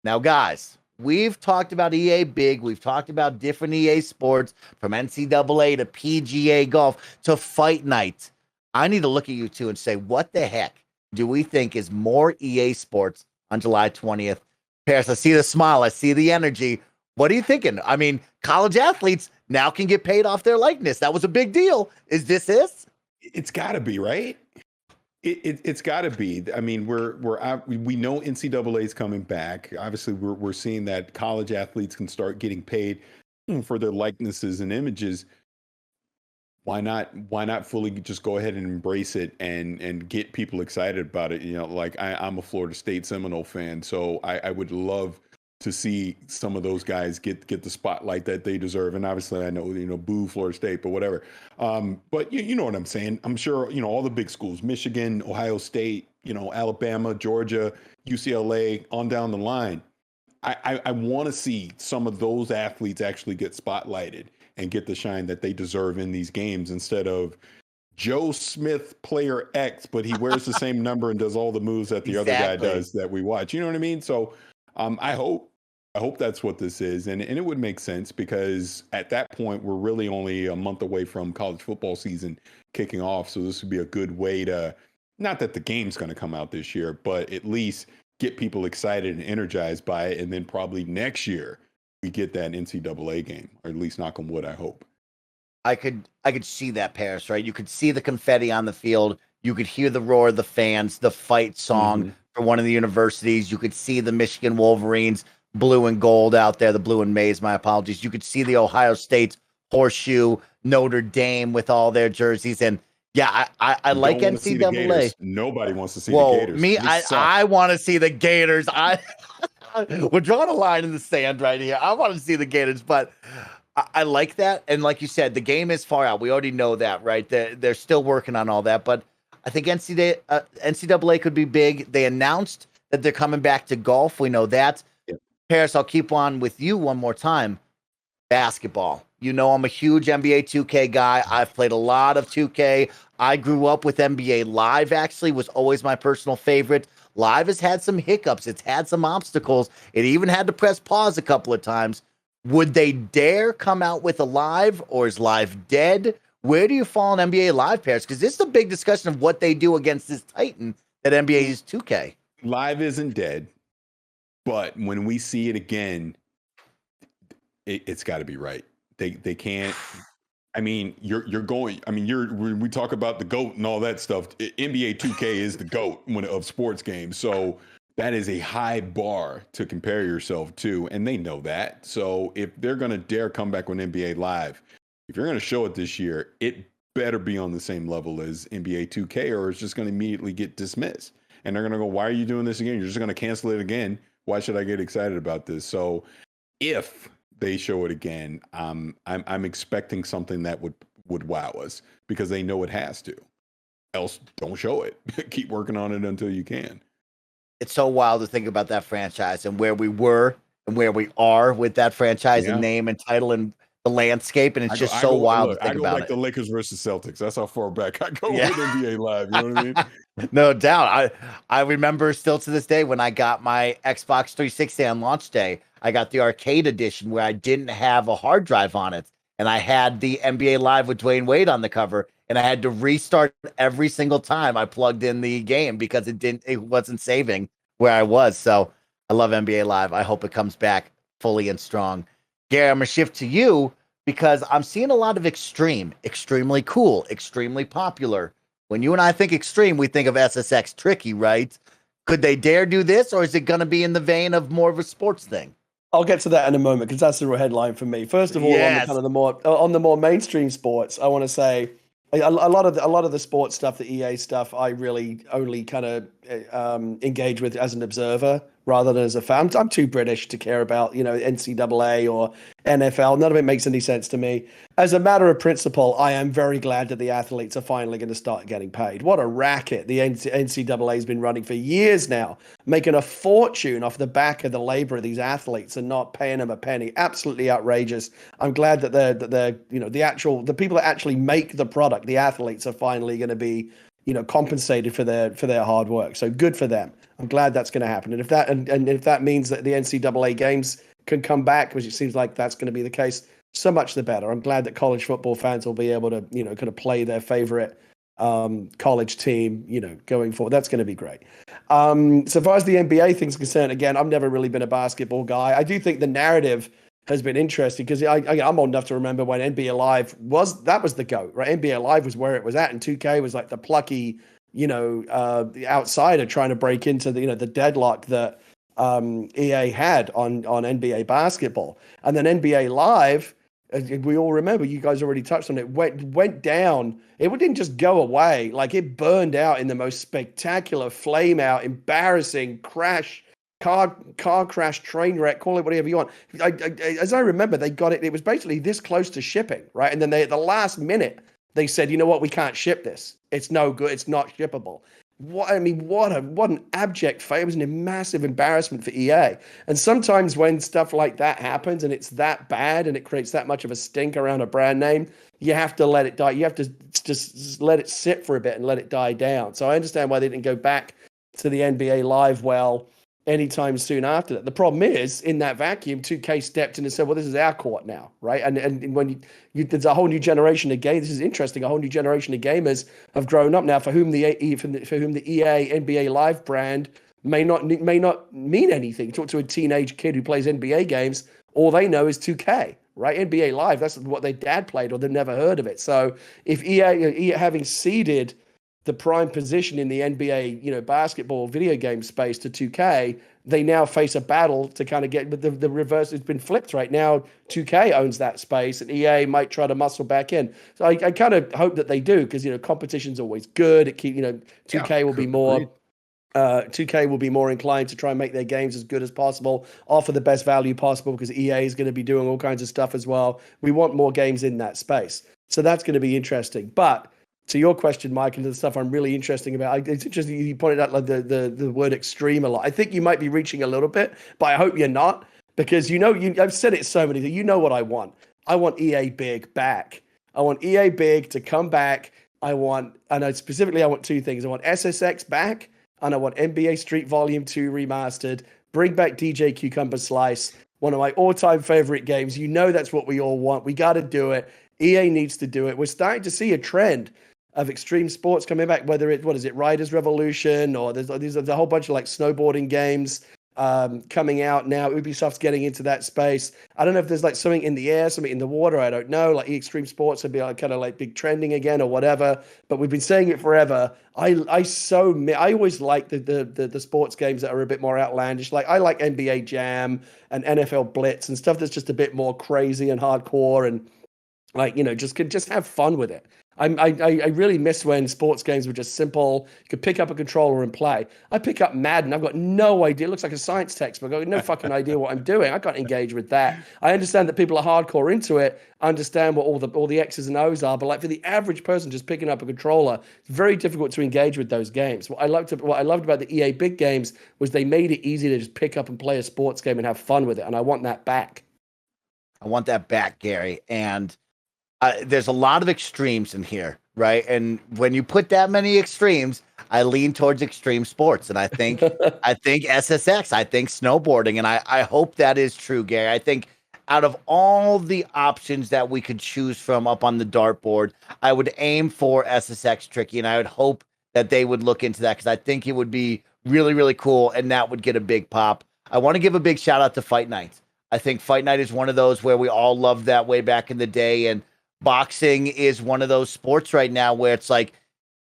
Now, guys, we've talked about EA Big. We've talked about different EA Sports, from NCAA to PGA Golf to Fight Night. I need to look at you two and say, what the heck do we think is more EA Sports on July 20th? Parris, I see the smile. I see the energy. What are you thinking? I mean, college athletes now can get paid off their likeness. That was a big deal. Is this it? It's got to be, right? It's got to be. I mean, we know NCAA is coming back. Obviously, we're seeing that college athletes can start getting paid for their likenesses and images. Why not fully just go ahead and embrace it and get people excited about it? You know, like I'm a Florida State Seminole fan, so I would love to see some of those guys get the spotlight that they deserve. And obviously, I know, boo Florida State, but whatever. But you know what I'm saying. I'm sure all the big schools, Michigan, Ohio State, Alabama, Georgia, UCLA, on down the line. I want to see some of those athletes actually get spotlighted and get the shine that they deserve in these games, instead of Joe Smith player X, but he wears the same number and does all the moves that the other guy does that we watch. You know what I mean? So I hope that's what this is. And it would make sense, because at that point, we're really only a month away from college football season kicking off. So this would be a good way to, not that the game's going to come out this year, but at least get people excited and energized by it. And then probably next year we get that NCAA game, or at least knock on wood, I hope. I could see that, Parris, right? You could see the confetti on the field. You could hear the roar of the fans, the fight song for one of the universities. You could see the Michigan Wolverines, blue and gold out there, the blue and maize, my apologies. You could see the Ohio State horseshoe, Notre Dame with all their jerseys. And yeah, I like NCAA. Nobody wants to see the Gators. Me, I want to see the Gators. We're drawing a line in the sand right here. I want to see the Gators, but I like that. And like you said, the game is far out. We already know that, right? They're still working on all that, but I think NCAA could be big. They announced that they're coming back to golf. We know that. Yeah. Parris, I'll keep on with you one more time. Basketball. I'm a huge NBA 2K guy. I've played a lot of 2K. I grew up with NBA Live, actually, was always my personal favorite. Live has had some hiccups. It's had some obstacles. It even had to press pause a couple of times. Would they dare come out with a Live, or is Live dead? Where do you fall on NBA Live, Parris? Because this is a big discussion of what they do against this titan that NBA is 2K. Live isn't dead, but when we see it again, it's got to be right. They can't. I mean, when we talk about the GOAT and all that stuff, NBA 2K is the GOAT of sports games. So that is a high bar to compare yourself to, and they know that. So if they're going to dare come back on NBA Live, if you're going to show it this year, it better be on the same level as NBA 2K, or it's just going to immediately get dismissed. And they're going to go, why are you doing this again? You're just going to cancel it again. Why should I get excited about this? So if they show it again, I'm expecting something that would wow us, because they know it has to. Else, don't show it. Keep working on it until you can. It's so wild to think about that franchise and where we were and where we are with that franchise and name and title and the landscape, and it's just so wild to think about. I go like the Lakers versus Celtics. That's how far back I go with NBA Live. You know what I mean? No doubt. I remember still to this day when I got my Xbox 360 on launch day, I got the arcade edition where I didn't have a hard drive on it, and I had the NBA Live with Dwayne Wade on the cover, and I had to restart every single time I plugged in the game because it wasn't saving where I was. So I love NBA Live. I hope it comes back fully and strong. Gary, I'm going to shift to you because I'm seeing a lot of extreme, extremely cool, extremely popular. When you and I think extreme, we think of SSX Tricky, right? Could they dare do this, or is it going to be in the vein of more of a sports thing? I'll get to that in a moment, because that's the real headline for me. First of all, on the more mainstream sports, I want to say a lot of the sports stuff, the EA stuff, I really only kind of engage with as an observer rather than as a fan. I'm too British to care about, NCAA or NFL. None of it makes any sense to me. As a matter of principle, I am very glad that the athletes are finally going to start getting paid. What a racket the NCAA has been running for years now, making a fortune off the back of the labor of these athletes and not paying them a penny. Absolutely outrageous. I'm glad that they're the people that actually make the product, the athletes, are finally going to be compensated for their hard work. So good for them. I'm glad that's going to happen. And if that means that the NCAA games can come back, which it seems like that's going to be the case, so much the better. I'm glad that college football fans will be able to, kind of play their favorite college team, going forward. That's going to be great. So far as the NBA thing's concerned, again, I've never really been a basketball guy. I do think the narrative has been interesting because I'm old enough to remember when NBA Live was the GOAT, right? NBA Live was where it was at, and 2K was like the plucky, the outsider trying to break into the deadlock that EA had on NBA basketball. And then NBA Live, as we all remember, you guys already touched on it, went down. It didn't just go away. Like, it burned out in the most spectacular, flame out, embarrassing crash, car crash, train wreck, call it whatever you want. As I remember, they got it. It was basically this close to shipping, right? And then at the last minute, they said, you know what, we can't ship this. It's no good. It's not shippable. What an abject failure. It was a massive embarrassment for EA. And sometimes when stuff like that happens and it's that bad and it creates that much of a stink around a brand name, you have to let it die. You have to just let it sit for a bit and let it die down. So I understand why they didn't go back to the NBA Live well anytime soon after that. The problem is, in that vacuum, 2K stepped in and said, well, this is our court now, right? And when there's a whole new generation of gamers, this is interesting, a whole new generation of gamers have grown up now for whom the EA NBA Live brand may not mean anything. You talk to a teenage kid who plays NBA games, all they know is 2K, right? NBA Live, that's what their dad played, or they've never heard of it. So if EA having ceded the prime position in the NBA, basketball video game space to 2K, they now face a battle to kind of get, but the reverse has been flipped right now. 2K owns that space and EA might try to muscle back in. So I kind of hope that they do, because, competition's always good. It 2K will be more, 2K will be more inclined to try and make their games as good as possible, offer the best value possible, because EA is going to be doing all kinds of stuff as well. We want more games in that space. So that's going to be interesting. But to your question, Mike, and to the stuff I'm really interesting about, it's interesting you pointed out like the word extreme a lot. I think you might be reaching a little bit, but I hope you're not, because I've said it so many times. You know what I want. I want EA Big back. I want EA Big to come back. I want two things. I want SSX back, and I want NBA Street Volume 2 remastered. Bring back DJ Cucumber Slice, one of my all-time favorite games. That's what we all want. We got to do it. EA needs to do it. We're starting to see a trend of extreme sports coming back, whether Riders Revolution, or there's a whole bunch of like snowboarding games coming out now. Ubisoft's getting into that space. I don't know if there's like something in the air, something in the water. I don't know. Like extreme sports would be like kind of like big trending again or whatever. But we've been saying it forever. I always like the sports games that are a bit more outlandish. Like I like NBA Jam and NFL Blitz and stuff that's just a bit more crazy and hardcore and like just have fun with it. I really miss when sports games were just simple. You could pick up a controller and play. I pick up Madden. I've got no idea. It looks like a science textbook. I've got no fucking idea what I'm doing. I can't engage with that. I understand that people are hardcore into it. I understand what all the X's and O's are. But like for the average person just picking up a controller, it's very difficult to engage with those games. What I loved about the EA big games was they made it easy to just pick up and play a sports game and have fun with it. And I want that back. I want that back, Gary. And there's a lot of extremes in here, right? And when you put that many extremes, I lean towards extreme sports. And I think SSX, I think snowboarding. And I hope that is true, Gary. I think out of all the options that we could choose from up on the dartboard, I would aim for SSX Tricky. And I would hope that they would look into that, because I think it would be really, really cool. And that would get a big pop. I want to give a big shout out to Fight Night. I think Fight Night is one of those where we all loved that way back in the day. And boxing is one of those sports right now where it's like,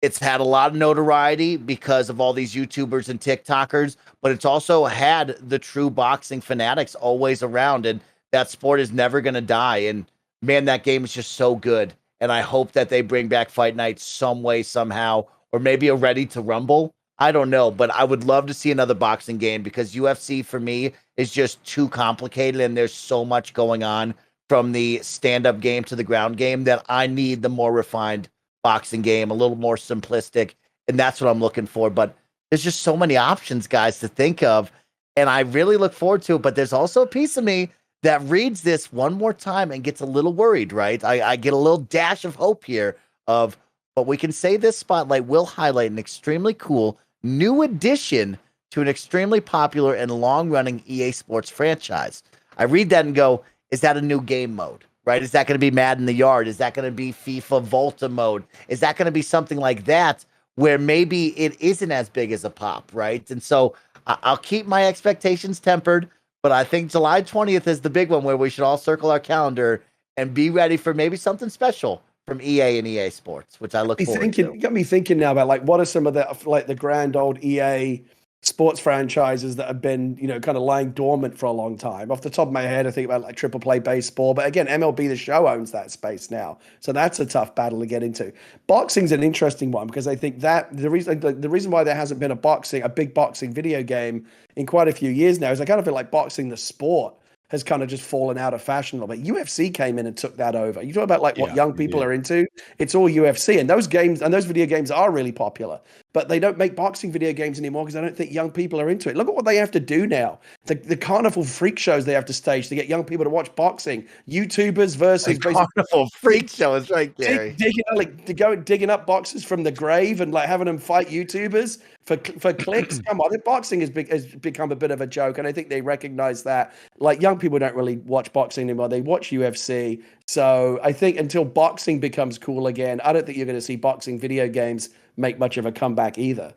it's had a lot of notoriety because of all these YouTubers and TikTokers, but it's also had the true boxing fanatics always around, and that sport is never going to die. And man, that game is just so good. And I hope that they bring back Fight Night some way, somehow, or maybe a Ready to Rumble. I don't know, but I would love to see another boxing game, because UFC for me is just too complicated and there's so much going on from the stand-up game to the ground game that I need the more refined boxing game, a little more simplistic, and that's what I'm looking for. But there's just so many options, guys, to think of, and I really look forward to it. But there's also a piece of me that reads this one more time and gets a little worried, right? I get a little dash of hope here but we can say this spotlight will highlight an extremely cool new addition to an extremely popular and long-running EA Sports franchise. I read that and go, is that a new game mode, right? Is that going to be Madden the Yard? Is that going to be FIFA Volta mode? Is that going to be something like that where maybe it isn't as big as a pop, right? And so I'll keep my expectations tempered, but I think July 20th is the big one where we should all circle our calendar and be ready for maybe something special from EA and EA Sports, which I look forward to. You got me thinking now about like what are some of the like the grand old EA sports franchises that have been, you know, kind of lying dormant for a long time. Off the top of my head, I think about like Triple Play Baseball, but again, MLB The Show owns that space now, so that's a tough battle to get into. Boxing's an interesting one because I think that the reason why there hasn't been a big boxing video game in quite a few years now is I kind of feel like boxing the sport has kind of just fallen out of fashion a little bit. UFC came in and took that over. You talk about like what young people are into, it's all UFC, and those games and those video games are really popular, but they don't make boxing video games anymore because I don't think young people are into it. Look at what they have to do now. The carnival freak shows they have to stage to get young people to watch boxing. YouTubers versus carnival freak show is right there. Digging up boxes from the grave and like having them fight YouTubers for clicks. Come on, boxing has become a bit of a joke, and I think they recognize that. Like young people don't really watch boxing anymore; they watch UFC. So I think until boxing becomes cool again, I don't think you're going to see boxing video games make much of a comeback either.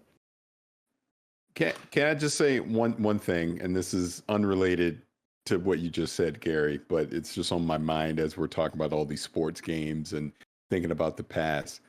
Can I just say one thing, and this is unrelated to what you just said, Gary, but it's just on my mind as we're talking about all these sports games and thinking about the past.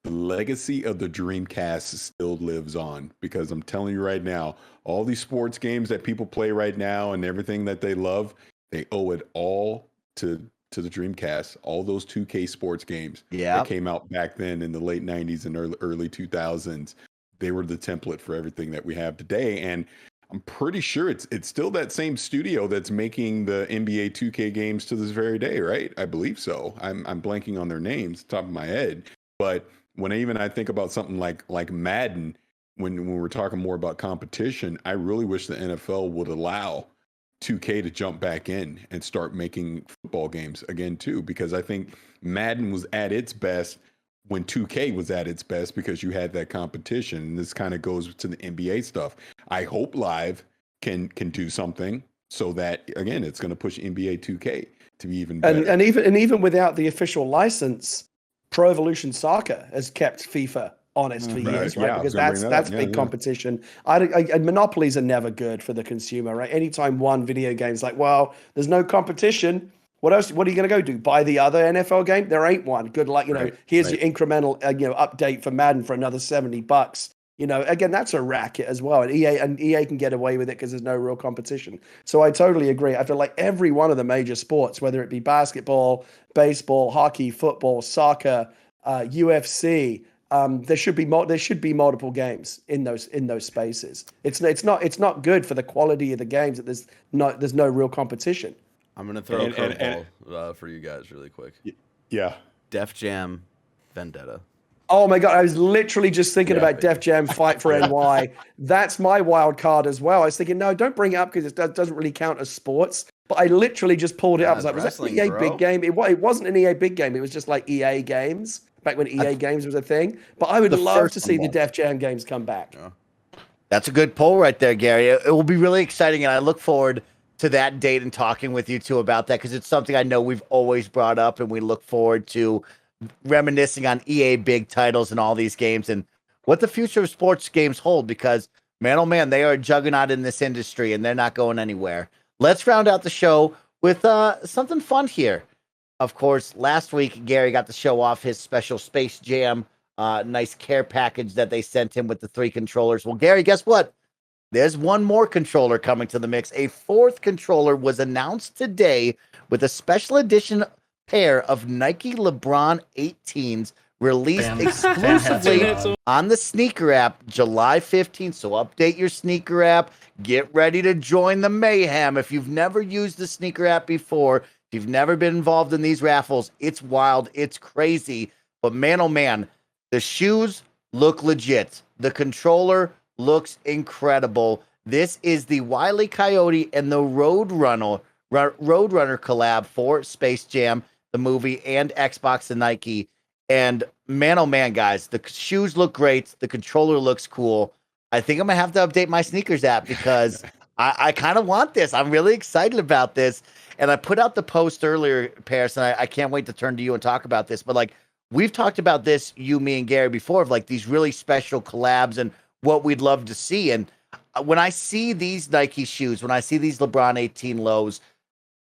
The legacy of the Dreamcast still lives on, because I'm telling you right now, all these sports games that people play right now and everything that they love, they owe it all to the Dreamcast. All those 2K sports games that came out back then in the late 90s and early 2000s, they were the template for everything that we have today. And I'm pretty sure it's still that same studio that's making the NBA 2K games to this very day, right? I believe so. I'm blanking on their names, top of my head. But when I think about something like Madden, when we're talking more about competition, I really wish the NFL would allow 2K to jump back in and start making football games again too, because I think Madden was at its best when 2K was at its best because you had that competition. And this kind of goes to the NBA stuff. I hope Live can do something so that again it's going to push NBA 2K to be even better. And even without the official license, Pro Evolution Soccer has kept FIFA honest for years, right? Because that's big competition. Monopolies are never good for the consumer, right? Anytime one video game's like, well, there's no competition. What else? What are you going to go do? Buy the other NFL game? There ain't one. Good luck. Here's your incremental, update for Madden for another $70. Again, that's a racket as well. And EA can get away with it because there's no real competition. So I totally agree. I feel like every one of the major sports, whether it be basketball, baseball, hockey, football, soccer, UFC, there should be multiple games in those spaces. It's not good for the quality of the games that there's no real competition. I'm gonna throw a curveball for you guys really quick. Yeah. Def Jam Vendetta. Oh my God, I was literally just thinking about Def Jam Fight for NY. That's my wild card as well. I was thinking, no, don't bring it up because it doesn't really count as sports. But I literally just pulled it up. I was like, was that an EA big game? It wasn't an EA big game. It was just like EA games, back when EA games was a thing. But I would love to see the Def Jam games come back. Yeah. That's a good poll right there, Gary. It will be really exciting, and I look forward to that date and talking with you two about that, because it's something I know we've always brought up, and we look forward to reminiscing on EA big titles and all these games and what the future of sports games hold, because man, oh man, they are a juggernaut in this industry and they're not going anywhere. Let's round out the show with something fun here. Of course, last week, Gary got to show off his special Space Jam nice care package that they sent him with the 3 controllers. Well, Gary, guess what? There's one more controller coming to the mix. A 4th controller was announced today with a special edition pair of Nike LeBron 18s released exclusively on the sneaker app July 15th. So update your sneaker app. Get ready to join the mayhem. If you've never used the sneaker app before, if you've never been involved in these raffles, it's wild. It's crazy. But man, oh man, the shoes look legit. The controller looks incredible. This is the Wile E. Coyote and the Roadrunner collab for Space Jam, the movie, and Xbox and Nike. And man, oh man, guys, the shoes look great. The controller looks cool. I think I'm going to have to update my sneakers app because I kind of want this. I'm really excited about this. And I put out the post earlier, Parris, and I can't wait to turn to you and talk about this. But like, we've talked about this, you, me, and Gary before, of like these really special collabs and what we'd love to see. And when I see these Nike shoes, when I see these LeBron 18 lows,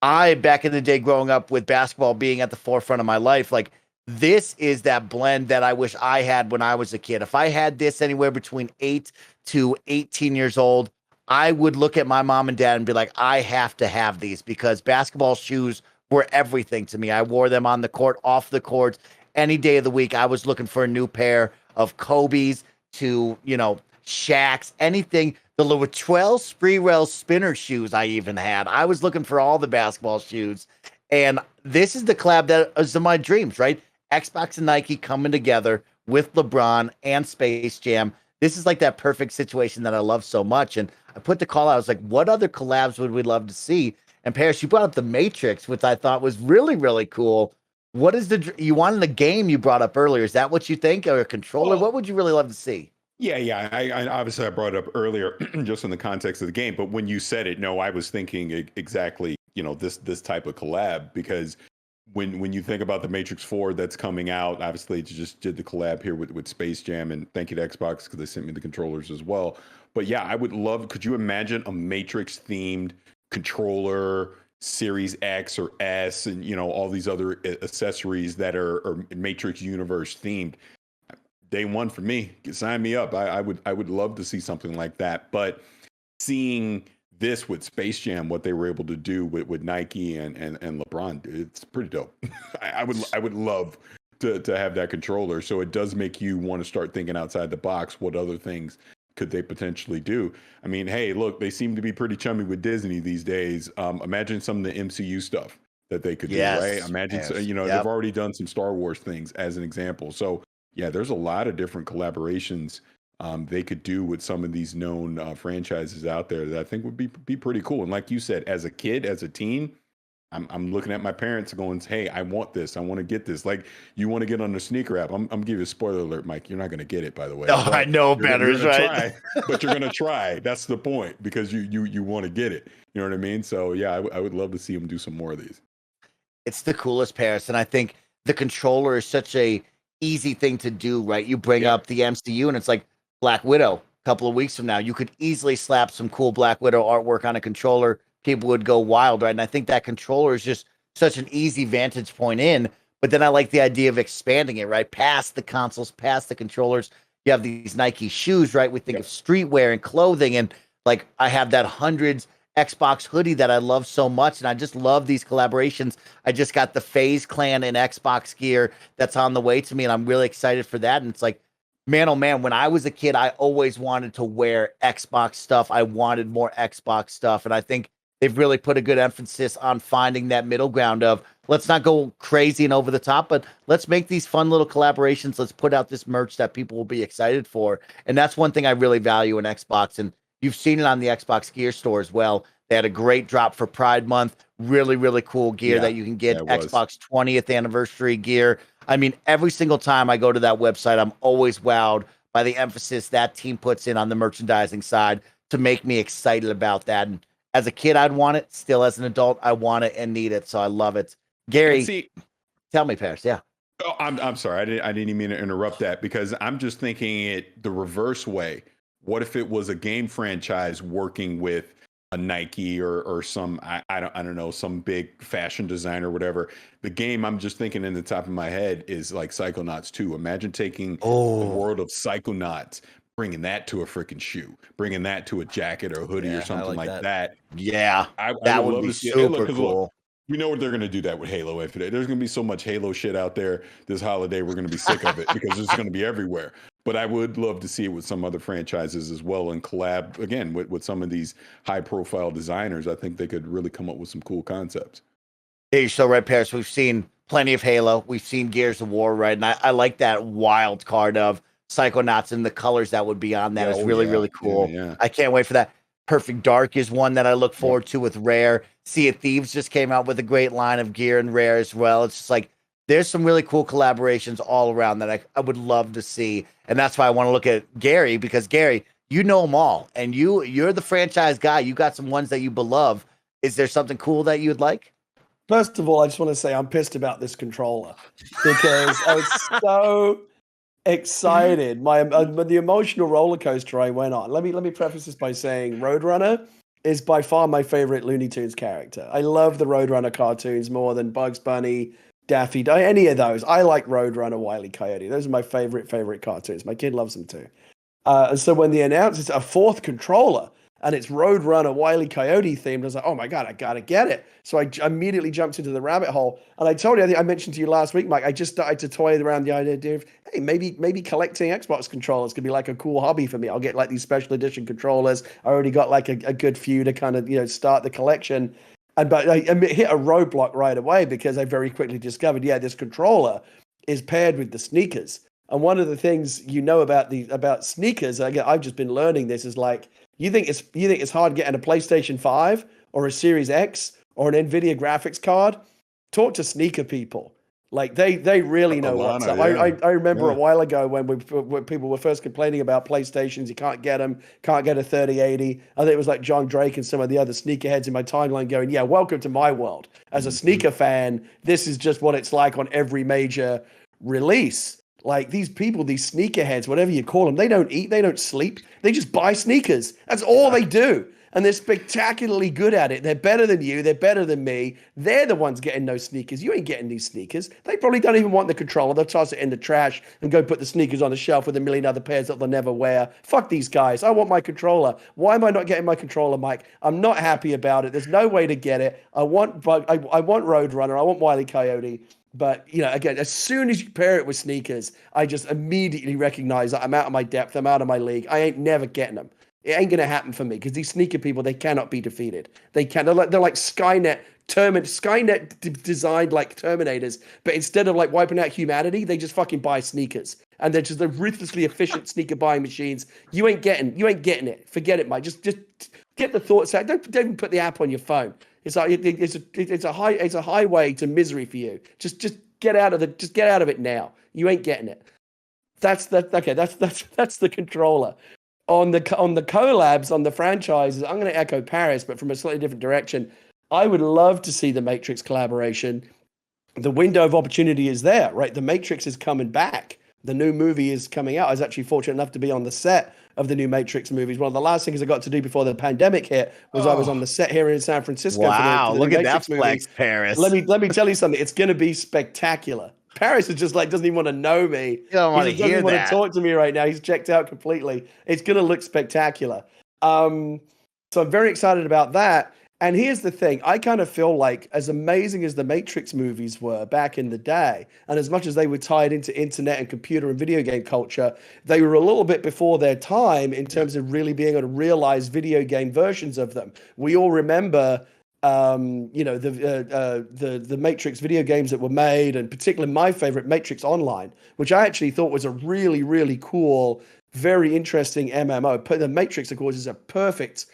back in the day growing up with basketball being at the forefront of my life, like this is that blend that I wish I had when I was a kid. If I had this anywhere between 8 to 18 years old, I would look at my mom and dad and be like, I have to have these because basketball shoes were everything to me. I wore them on the court, off the court, any day of the week. I was looking for a new pair of Kobe's to, Shaq's, anything. The Latrell Sprewell spinner shoes I even had. I was looking for all the basketball shoes. And this is the collab that is in my dreams, right? Xbox and Nike coming together with LeBron and Space Jam. This is like that perfect situation that I love so much. And I put the call out. I was like, what other collabs would we love to see? And Parris, you brought up the Matrix, which I thought was really, really cool. What is you wanted a game you brought up earlier? Is that what you think, or a controller? Well, what would you really love to see? Yeah. I obviously I brought it up earlier just in the context of the game, but when you said it, no, I was thinking exactly, this type of collab, because when you think about the Matrix 4 that's coming out, obviously it just did the collab here with Space Jam, and thank you to Xbox because they sent me the controllers as well. But yeah, I would love, could you imagine a Matrix themed controller, Series X or S, and all these other accessories that are Matrix universe themed? Day one for me. Sign me up. I would love to see something like that. But seeing this with Space Jam, what they were able to do with Nike and LeBron, it's pretty dope. I would love to have that controller. So it does make you want to start thinking outside the box. What other things could they potentially do? I mean, hey, look, they seem to be pretty chummy with Disney these days. Imagine some of the MCU stuff that they could do, right? Imagine, they've already done some Star Wars things as an example. So yeah, there's a lot of different collaborations they could do with some of these known franchises out there that I think would be pretty cool. And like you said, as a kid, as a teen, I'm looking at my parents going, hey, I want this. I want to get this. Like, you want to get on the sneaker app. I'm giving you a spoiler alert, Mike. You're not going to get it, by the way. Oh, I know better, right? But you're going to try. That's the point, because you want to get it. You know what I mean? So yeah, I would love to see them do some more of these. It's the coolest, Parris. And I think the controller is such a easy thing to do, right? You bring up the MCU and it's like Black Widow. A couple of weeks from now, you could easily slap some cool Black Widow artwork on a controller. People would go wild, right? And I think that controller is just such an easy vantage point in. But then I like the idea of expanding it, right? Past the consoles, past the controllers. You have these Nike shoes, right? We think of streetwear and clothing. And like, I have that hundreds Xbox hoodie that I love so much. And I just love these collaborations. I just got the FaZe Clan and Xbox gear that's on the way to me. And I'm really excited for that. And it's like, man, oh man, when I was a kid, I always wanted to wear Xbox stuff. I wanted more Xbox stuff. And I think they've really put a good emphasis on finding that middle ground of, let's not go crazy and over the top, but let's make these fun little collaborations. Let's put out this merch that people will be excited for. And that's one thing I really value in Xbox. And you've seen it on the Xbox gear store as well. They had a great drop for Pride Month. Really, really cool gear that you can get. Xbox 20th anniversary gear. I mean, every single time I go to that website, I'm always wowed by the emphasis that team puts in on the merchandising side to make me excited about that. And as a kid, I'd want it. Still, as an adult, I want it and need it. So I love it. Gary, tell me, Parris. Yeah. Oh, I'm sorry. I didn't even mean to interrupt that, because I'm just thinking it the reverse way. What if it was a game franchise working with a Nike or some I don't know, some big fashion designer or whatever? The game I'm just thinking in the top of my head is like Psychonauts 2. Imagine taking the world of Psychonauts, bringing that to a freaking shoe, bringing that to a jacket or a hoodie or something like that. Yeah, that would be super cool. We know what they're going to do that with Halo. If there's going to be so much Halo shit out there this holiday, we're going to be sick of it because it's going to be everywhere. But I would love to see it with some other franchises as well, and collab again with some of these high profile designers. I think they could really come up with some cool concepts. Yeah, you're so right, Parris. We've seen plenty of Halo. We've seen Gears of War, right? And I like that wild card of Psychonauts and the colors that would be on that. It's really, really cool. Yeah. I can't wait for that. Perfect Dark is one that I look forward to with Rare. Sea of Thieves just came out with a great line of gear and Rare as well. It's just like, there's some really cool collaborations all around that I would love to see. And that's why I want to look at Gary, because Gary, you know them all. And you're the franchise guy. You got some ones that you love. Is there something cool that you'd like? First of all, I just want to say I'm pissed about this controller because I was so excited. The emotional roller coaster I went on. Let me preface this by saying Roadrunner is by far my favorite Looney Tunes character. I love the Roadrunner cartoons more than Bugs Bunny, Daffy Duck, any of those. I like Roadrunner, Wile E. Coyote. Those are my favorite cartoons. My kid loves them too. And so when they announced it's a fourth controller and it's Roadrunner, Wile E. Coyote themed, I was like, oh my God, I gotta get it. So I immediately jumped into the rabbit hole. And I told you, I think I mentioned to you last week, Mike, I just started to toy around the idea of, hey, maybe collecting Xbox controllers could be like a cool hobby for me. I'll get like these special edition controllers. I already got like a good few to kind of, start the collection. But I hit a roadblock right away because I very quickly discovered, this controller is paired with the sneakers. And one of the things about sneakers, again, I've just been learning this, is like, you think it's hard getting a PlayStation 5 or a Series X or an Nvidia graphics card? Talk to sneaker people. Like they really know what's up. Yeah. I remember a while ago when people were first complaining about PlayStations, you can't get them, can't get a 3080. I think it was like John Drake and some of the other sneakerheads in my timeline going, yeah, welcome to my world. As a sneaker fan, this is just what it's like on every major release. Like these people, these sneakerheads, whatever you call them, they don't eat, they don't sleep, they just buy sneakers. That's all they do. And they're spectacularly good at it. They're better than you. They're better than me. They're the ones getting those sneakers. You ain't getting these sneakers. They probably don't even want the controller. They'll toss it in the trash and go put the sneakers on the shelf with a million other pairs that they'll never wear. Fuck these guys. I want my controller. Why am I not getting my controller, Mike? I'm not happy about it. There's no way to get it. I want Roadrunner. I want Wile E. Coyote. But, again, as soon as you pair it with sneakers, I just immediately recognize that I'm out of my depth. I'm out of my league. I ain't never getting them. It ain't going to happen for me because these sneaker people, they cannot be defeated. They're like Skynet designed like Terminators, but instead of like wiping out humanity, they just fucking buy sneakers. And they're just the ruthlessly efficient sneaker buying machines. You ain't getting it. Forget it, Mike. Just get the thoughts out. Don't even put the app on your phone. It's like it's a highway to misery for you. Just get out of it now. You ain't getting it. That's the controller. On the collabs, on the franchises, I'm going to echo Parris, but from a slightly different direction. I would love to see the Matrix collaboration. The window of opportunity is there, right? The Matrix is coming back. The new movie is coming out. I was actually fortunate enough to be on the set of the new Matrix movies. One of the last things I got to do before the pandemic hit was I was on the set here in San Francisco. Wow, for the look new at Matrix that flex, movie. Parris. Let me tell you something. It's going to be spectacular. Parris is just like doesn't even want to know me. You don't want to He doesn't hear want that. to talk to me right now. He's checked out completely. It's going to look spectacular. So I'm very excited about that. And here's the thing. I kind of feel like as amazing as the Matrix movies were back in the day, and as much as they were tied into internet and computer and video game culture, they were a little bit before their time in terms of really being able to realize video game versions of them. We all remember the Matrix video games that were made, and particularly my favorite, Matrix Online, which I actually thought was a really, really cool, very interesting MMO. The Matrix, of course, is a perfect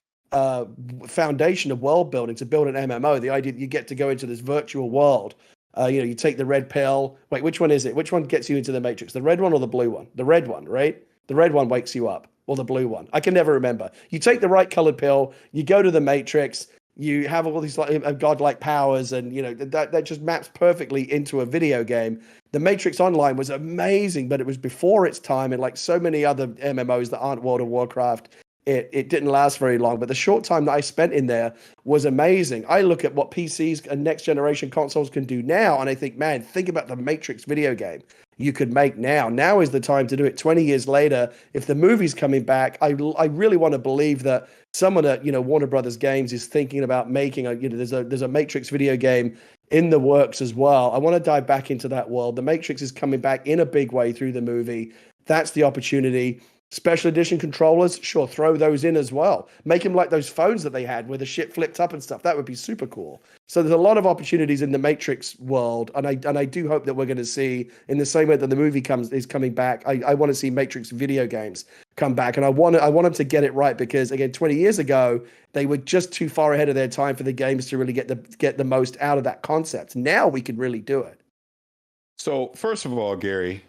foundation of world building to build an MMO. The idea that you get to go into this virtual world. You take the red pill. Wait, which one is it? Which one gets you into the Matrix? The red one or the blue one? The red one, right? The red one wakes you up, or the blue one. I can never remember. You take the right colored pill, you go to the Matrix, you have all these like godlike powers, and that just maps perfectly into a video game. The Matrix Online was amazing, but it was before its time, and like so many other MMOs that aren't World of Warcraft, it didn't last very long. But the short time that I spent in there was amazing. I look at what PCs and next generation consoles can do now, and I think, man, think about the Matrix video game you could make now. Now is the time to do it. 20 years later, if the movie's coming back, I really want to believe that someone at Warner Brothers Games is thinking about making there's a Matrix video game in the works as well. I want to dive back into that world. The Matrix is coming back in a big way through the movie. That's the opportunity. Special edition controllers, sure, throw those in as well. Make them like those phones that they had where the shit flipped up and stuff. That would be super cool. So there's a lot of opportunities in the Matrix world, and I do hope that we're going to see, in the same way that the movie is coming back, I want to see Matrix video games come back, and I want them to get it right, because again, 20 years ago they were just too far ahead of their time for the games to really get the most out of that concept. Now we can really do it. So first of all, Gary,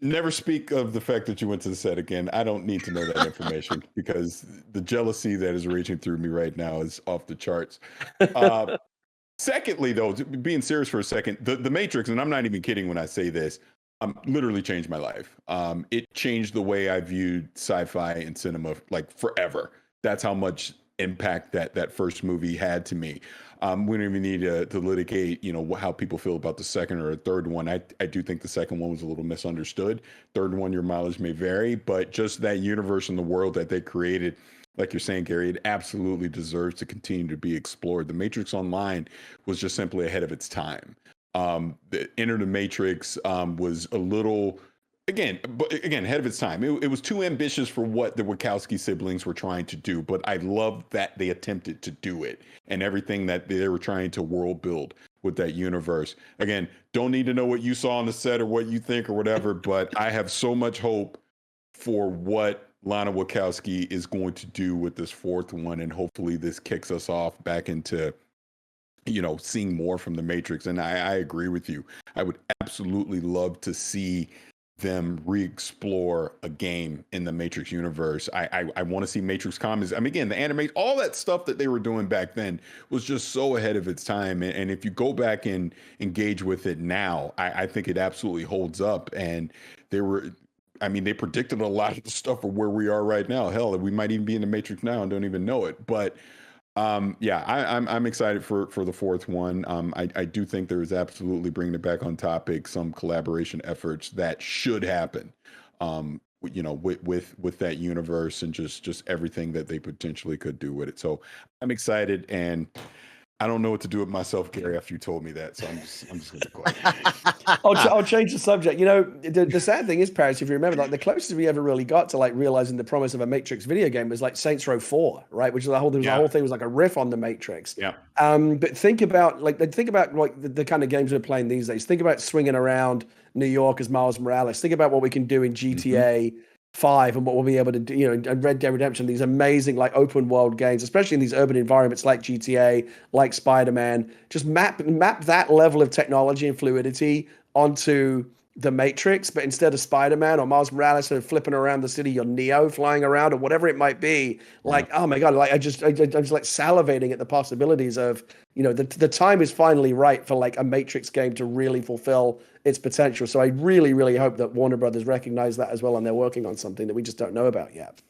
Never speak of the fact that you went to the set again. I don't need to know that information because the jealousy that is raging through me right now is off the charts. Secondly, though, being serious for a second, the Matrix, and I'm not even kidding when I say this, literally changed my life. It changed the way I viewed sci-fi and cinema like forever. That's how much impact that first movie had to me. We don't even need to litigate, how people feel about the second or third one. I do think the second one was a little misunderstood. Third one, your mileage may vary, but just that universe and the world that they created, like you're saying, Gary, it absolutely deserves to continue to be explored. The Matrix Online was just simply ahead of its time. The Enter the Matrix was a little, again, ahead of its time. It was too ambitious for what the Wachowski siblings were trying to do, but I love that they attempted to do it and everything that they were trying to world build with that universe. Again, don't need to know what you saw on the set or what you think or whatever, but I have so much hope for what Lana Wachowski is going to do with this fourth one, and hopefully this kicks us off back into seeing more from the Matrix. And I agree with you. I would absolutely love to see them re-explore a game in the Matrix universe. I want to see Matrix comics. I mean, again, the anime, all that stuff that they were doing back then was just so ahead of its time. And if you go back and engage with it now, I think it absolutely holds up. And they predicted a lot of the stuff of where we are right now. Hell, we might even be in the Matrix now and don't even know it. But I'm excited for the fourth one. I do think there is absolutely, bringing it back on topic, some collaboration efforts that should happen, with that universe and just everything that they potentially could do with it. So I'm excited, and I don't know what to do with myself, Gary, after you told me that. So I'm just going to go ahead. I'll change the subject. The sad thing is, Parris, if you remember, like the closest we ever really got to like realizing the promise of a Matrix video game was like Saints Row 4, right? Which is the whole thing was like a riff on the Matrix. Yeah. But think about the kind of games we're playing these days. Think about swinging around New York as Miles Morales. Think about what we can do in GTA 5 and what we'll be able to do, and Red Dead Redemption, these amazing like open world games, especially in these urban environments like GTA, like Spider-Man. Just map that level of technology and fluidity onto the Matrix, but instead of Spider-Man or Miles Morales sort of flipping around the city, you're Neo flying around or whatever it might be. Like, oh my God, like I'm just like salivating at the possibilities of, the time is finally right for like a Matrix game to really fulfill its potential. So I really, really hope that Warner Brothers recognize that as well, and they're working on something that we just don't know about yet.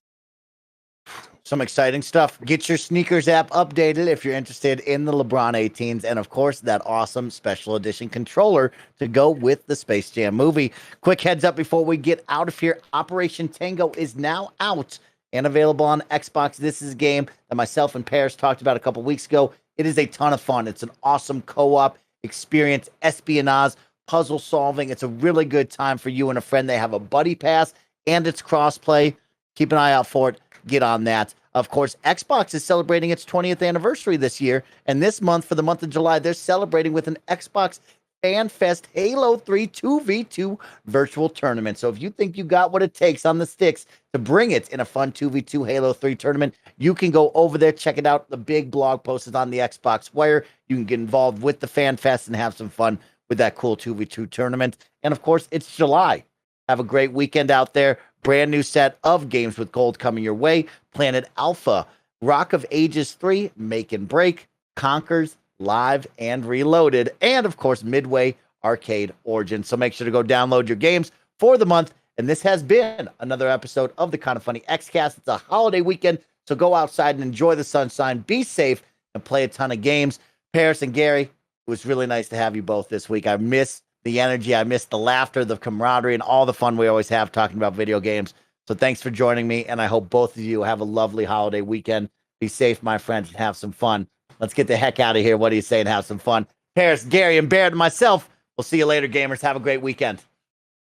Some exciting stuff. Get your sneakers app updated if you're interested in the LeBron 18s, and of course that awesome special edition controller to go with the Space Jam movie. Quick heads up before we get out of here. Operation Tango is now out and available on Xbox. This is a game that myself and Parris talked about a couple weeks ago. It is a ton of fun. It's an awesome co-op experience, espionage, puzzle solving. It's a really good time for you and a friend. They have a buddy pass and it's crossplay. Keep an eye out for it. Get on that. Of course, Xbox is celebrating its 20th anniversary this year, and this month, for the month of July, they're celebrating with an Xbox Fan Fest Halo 3 2v2 virtual tournament. So if you think you got what it takes on the sticks to bring it in a fun 2v2 Halo 3 tournament, you can go over there, check it out. The big blog post is on the Xbox Wire. You can get involved with the Fan Fest and have some fun with that cool 2v2 tournament. And of course, it's July. Have a great weekend out there. Brand new set of games with gold coming your way. Planet Alpha, Rock of Ages 3, Make and Break, Conquers, Live and Reloaded, and of course, Midway Arcade Origins. So make sure to go download your games for the month. And this has been another episode of the Kind of Funny Xcast. It's a holiday weekend, so go outside and enjoy the sunshine, be safe, and play a ton of games. Parris and Gary, it was really nice to have you both this week. I miss the energy, I miss the laughter, the camaraderie, and all the fun we always have talking about video games. So thanks for joining me, and I hope both of you have a lovely holiday weekend. Be safe, my friends, and have some fun. Let's get the heck out of here. What do you say, and have some fun? Parris, Gary, and Barrett, and myself, we'll see you later, gamers. Have a great weekend.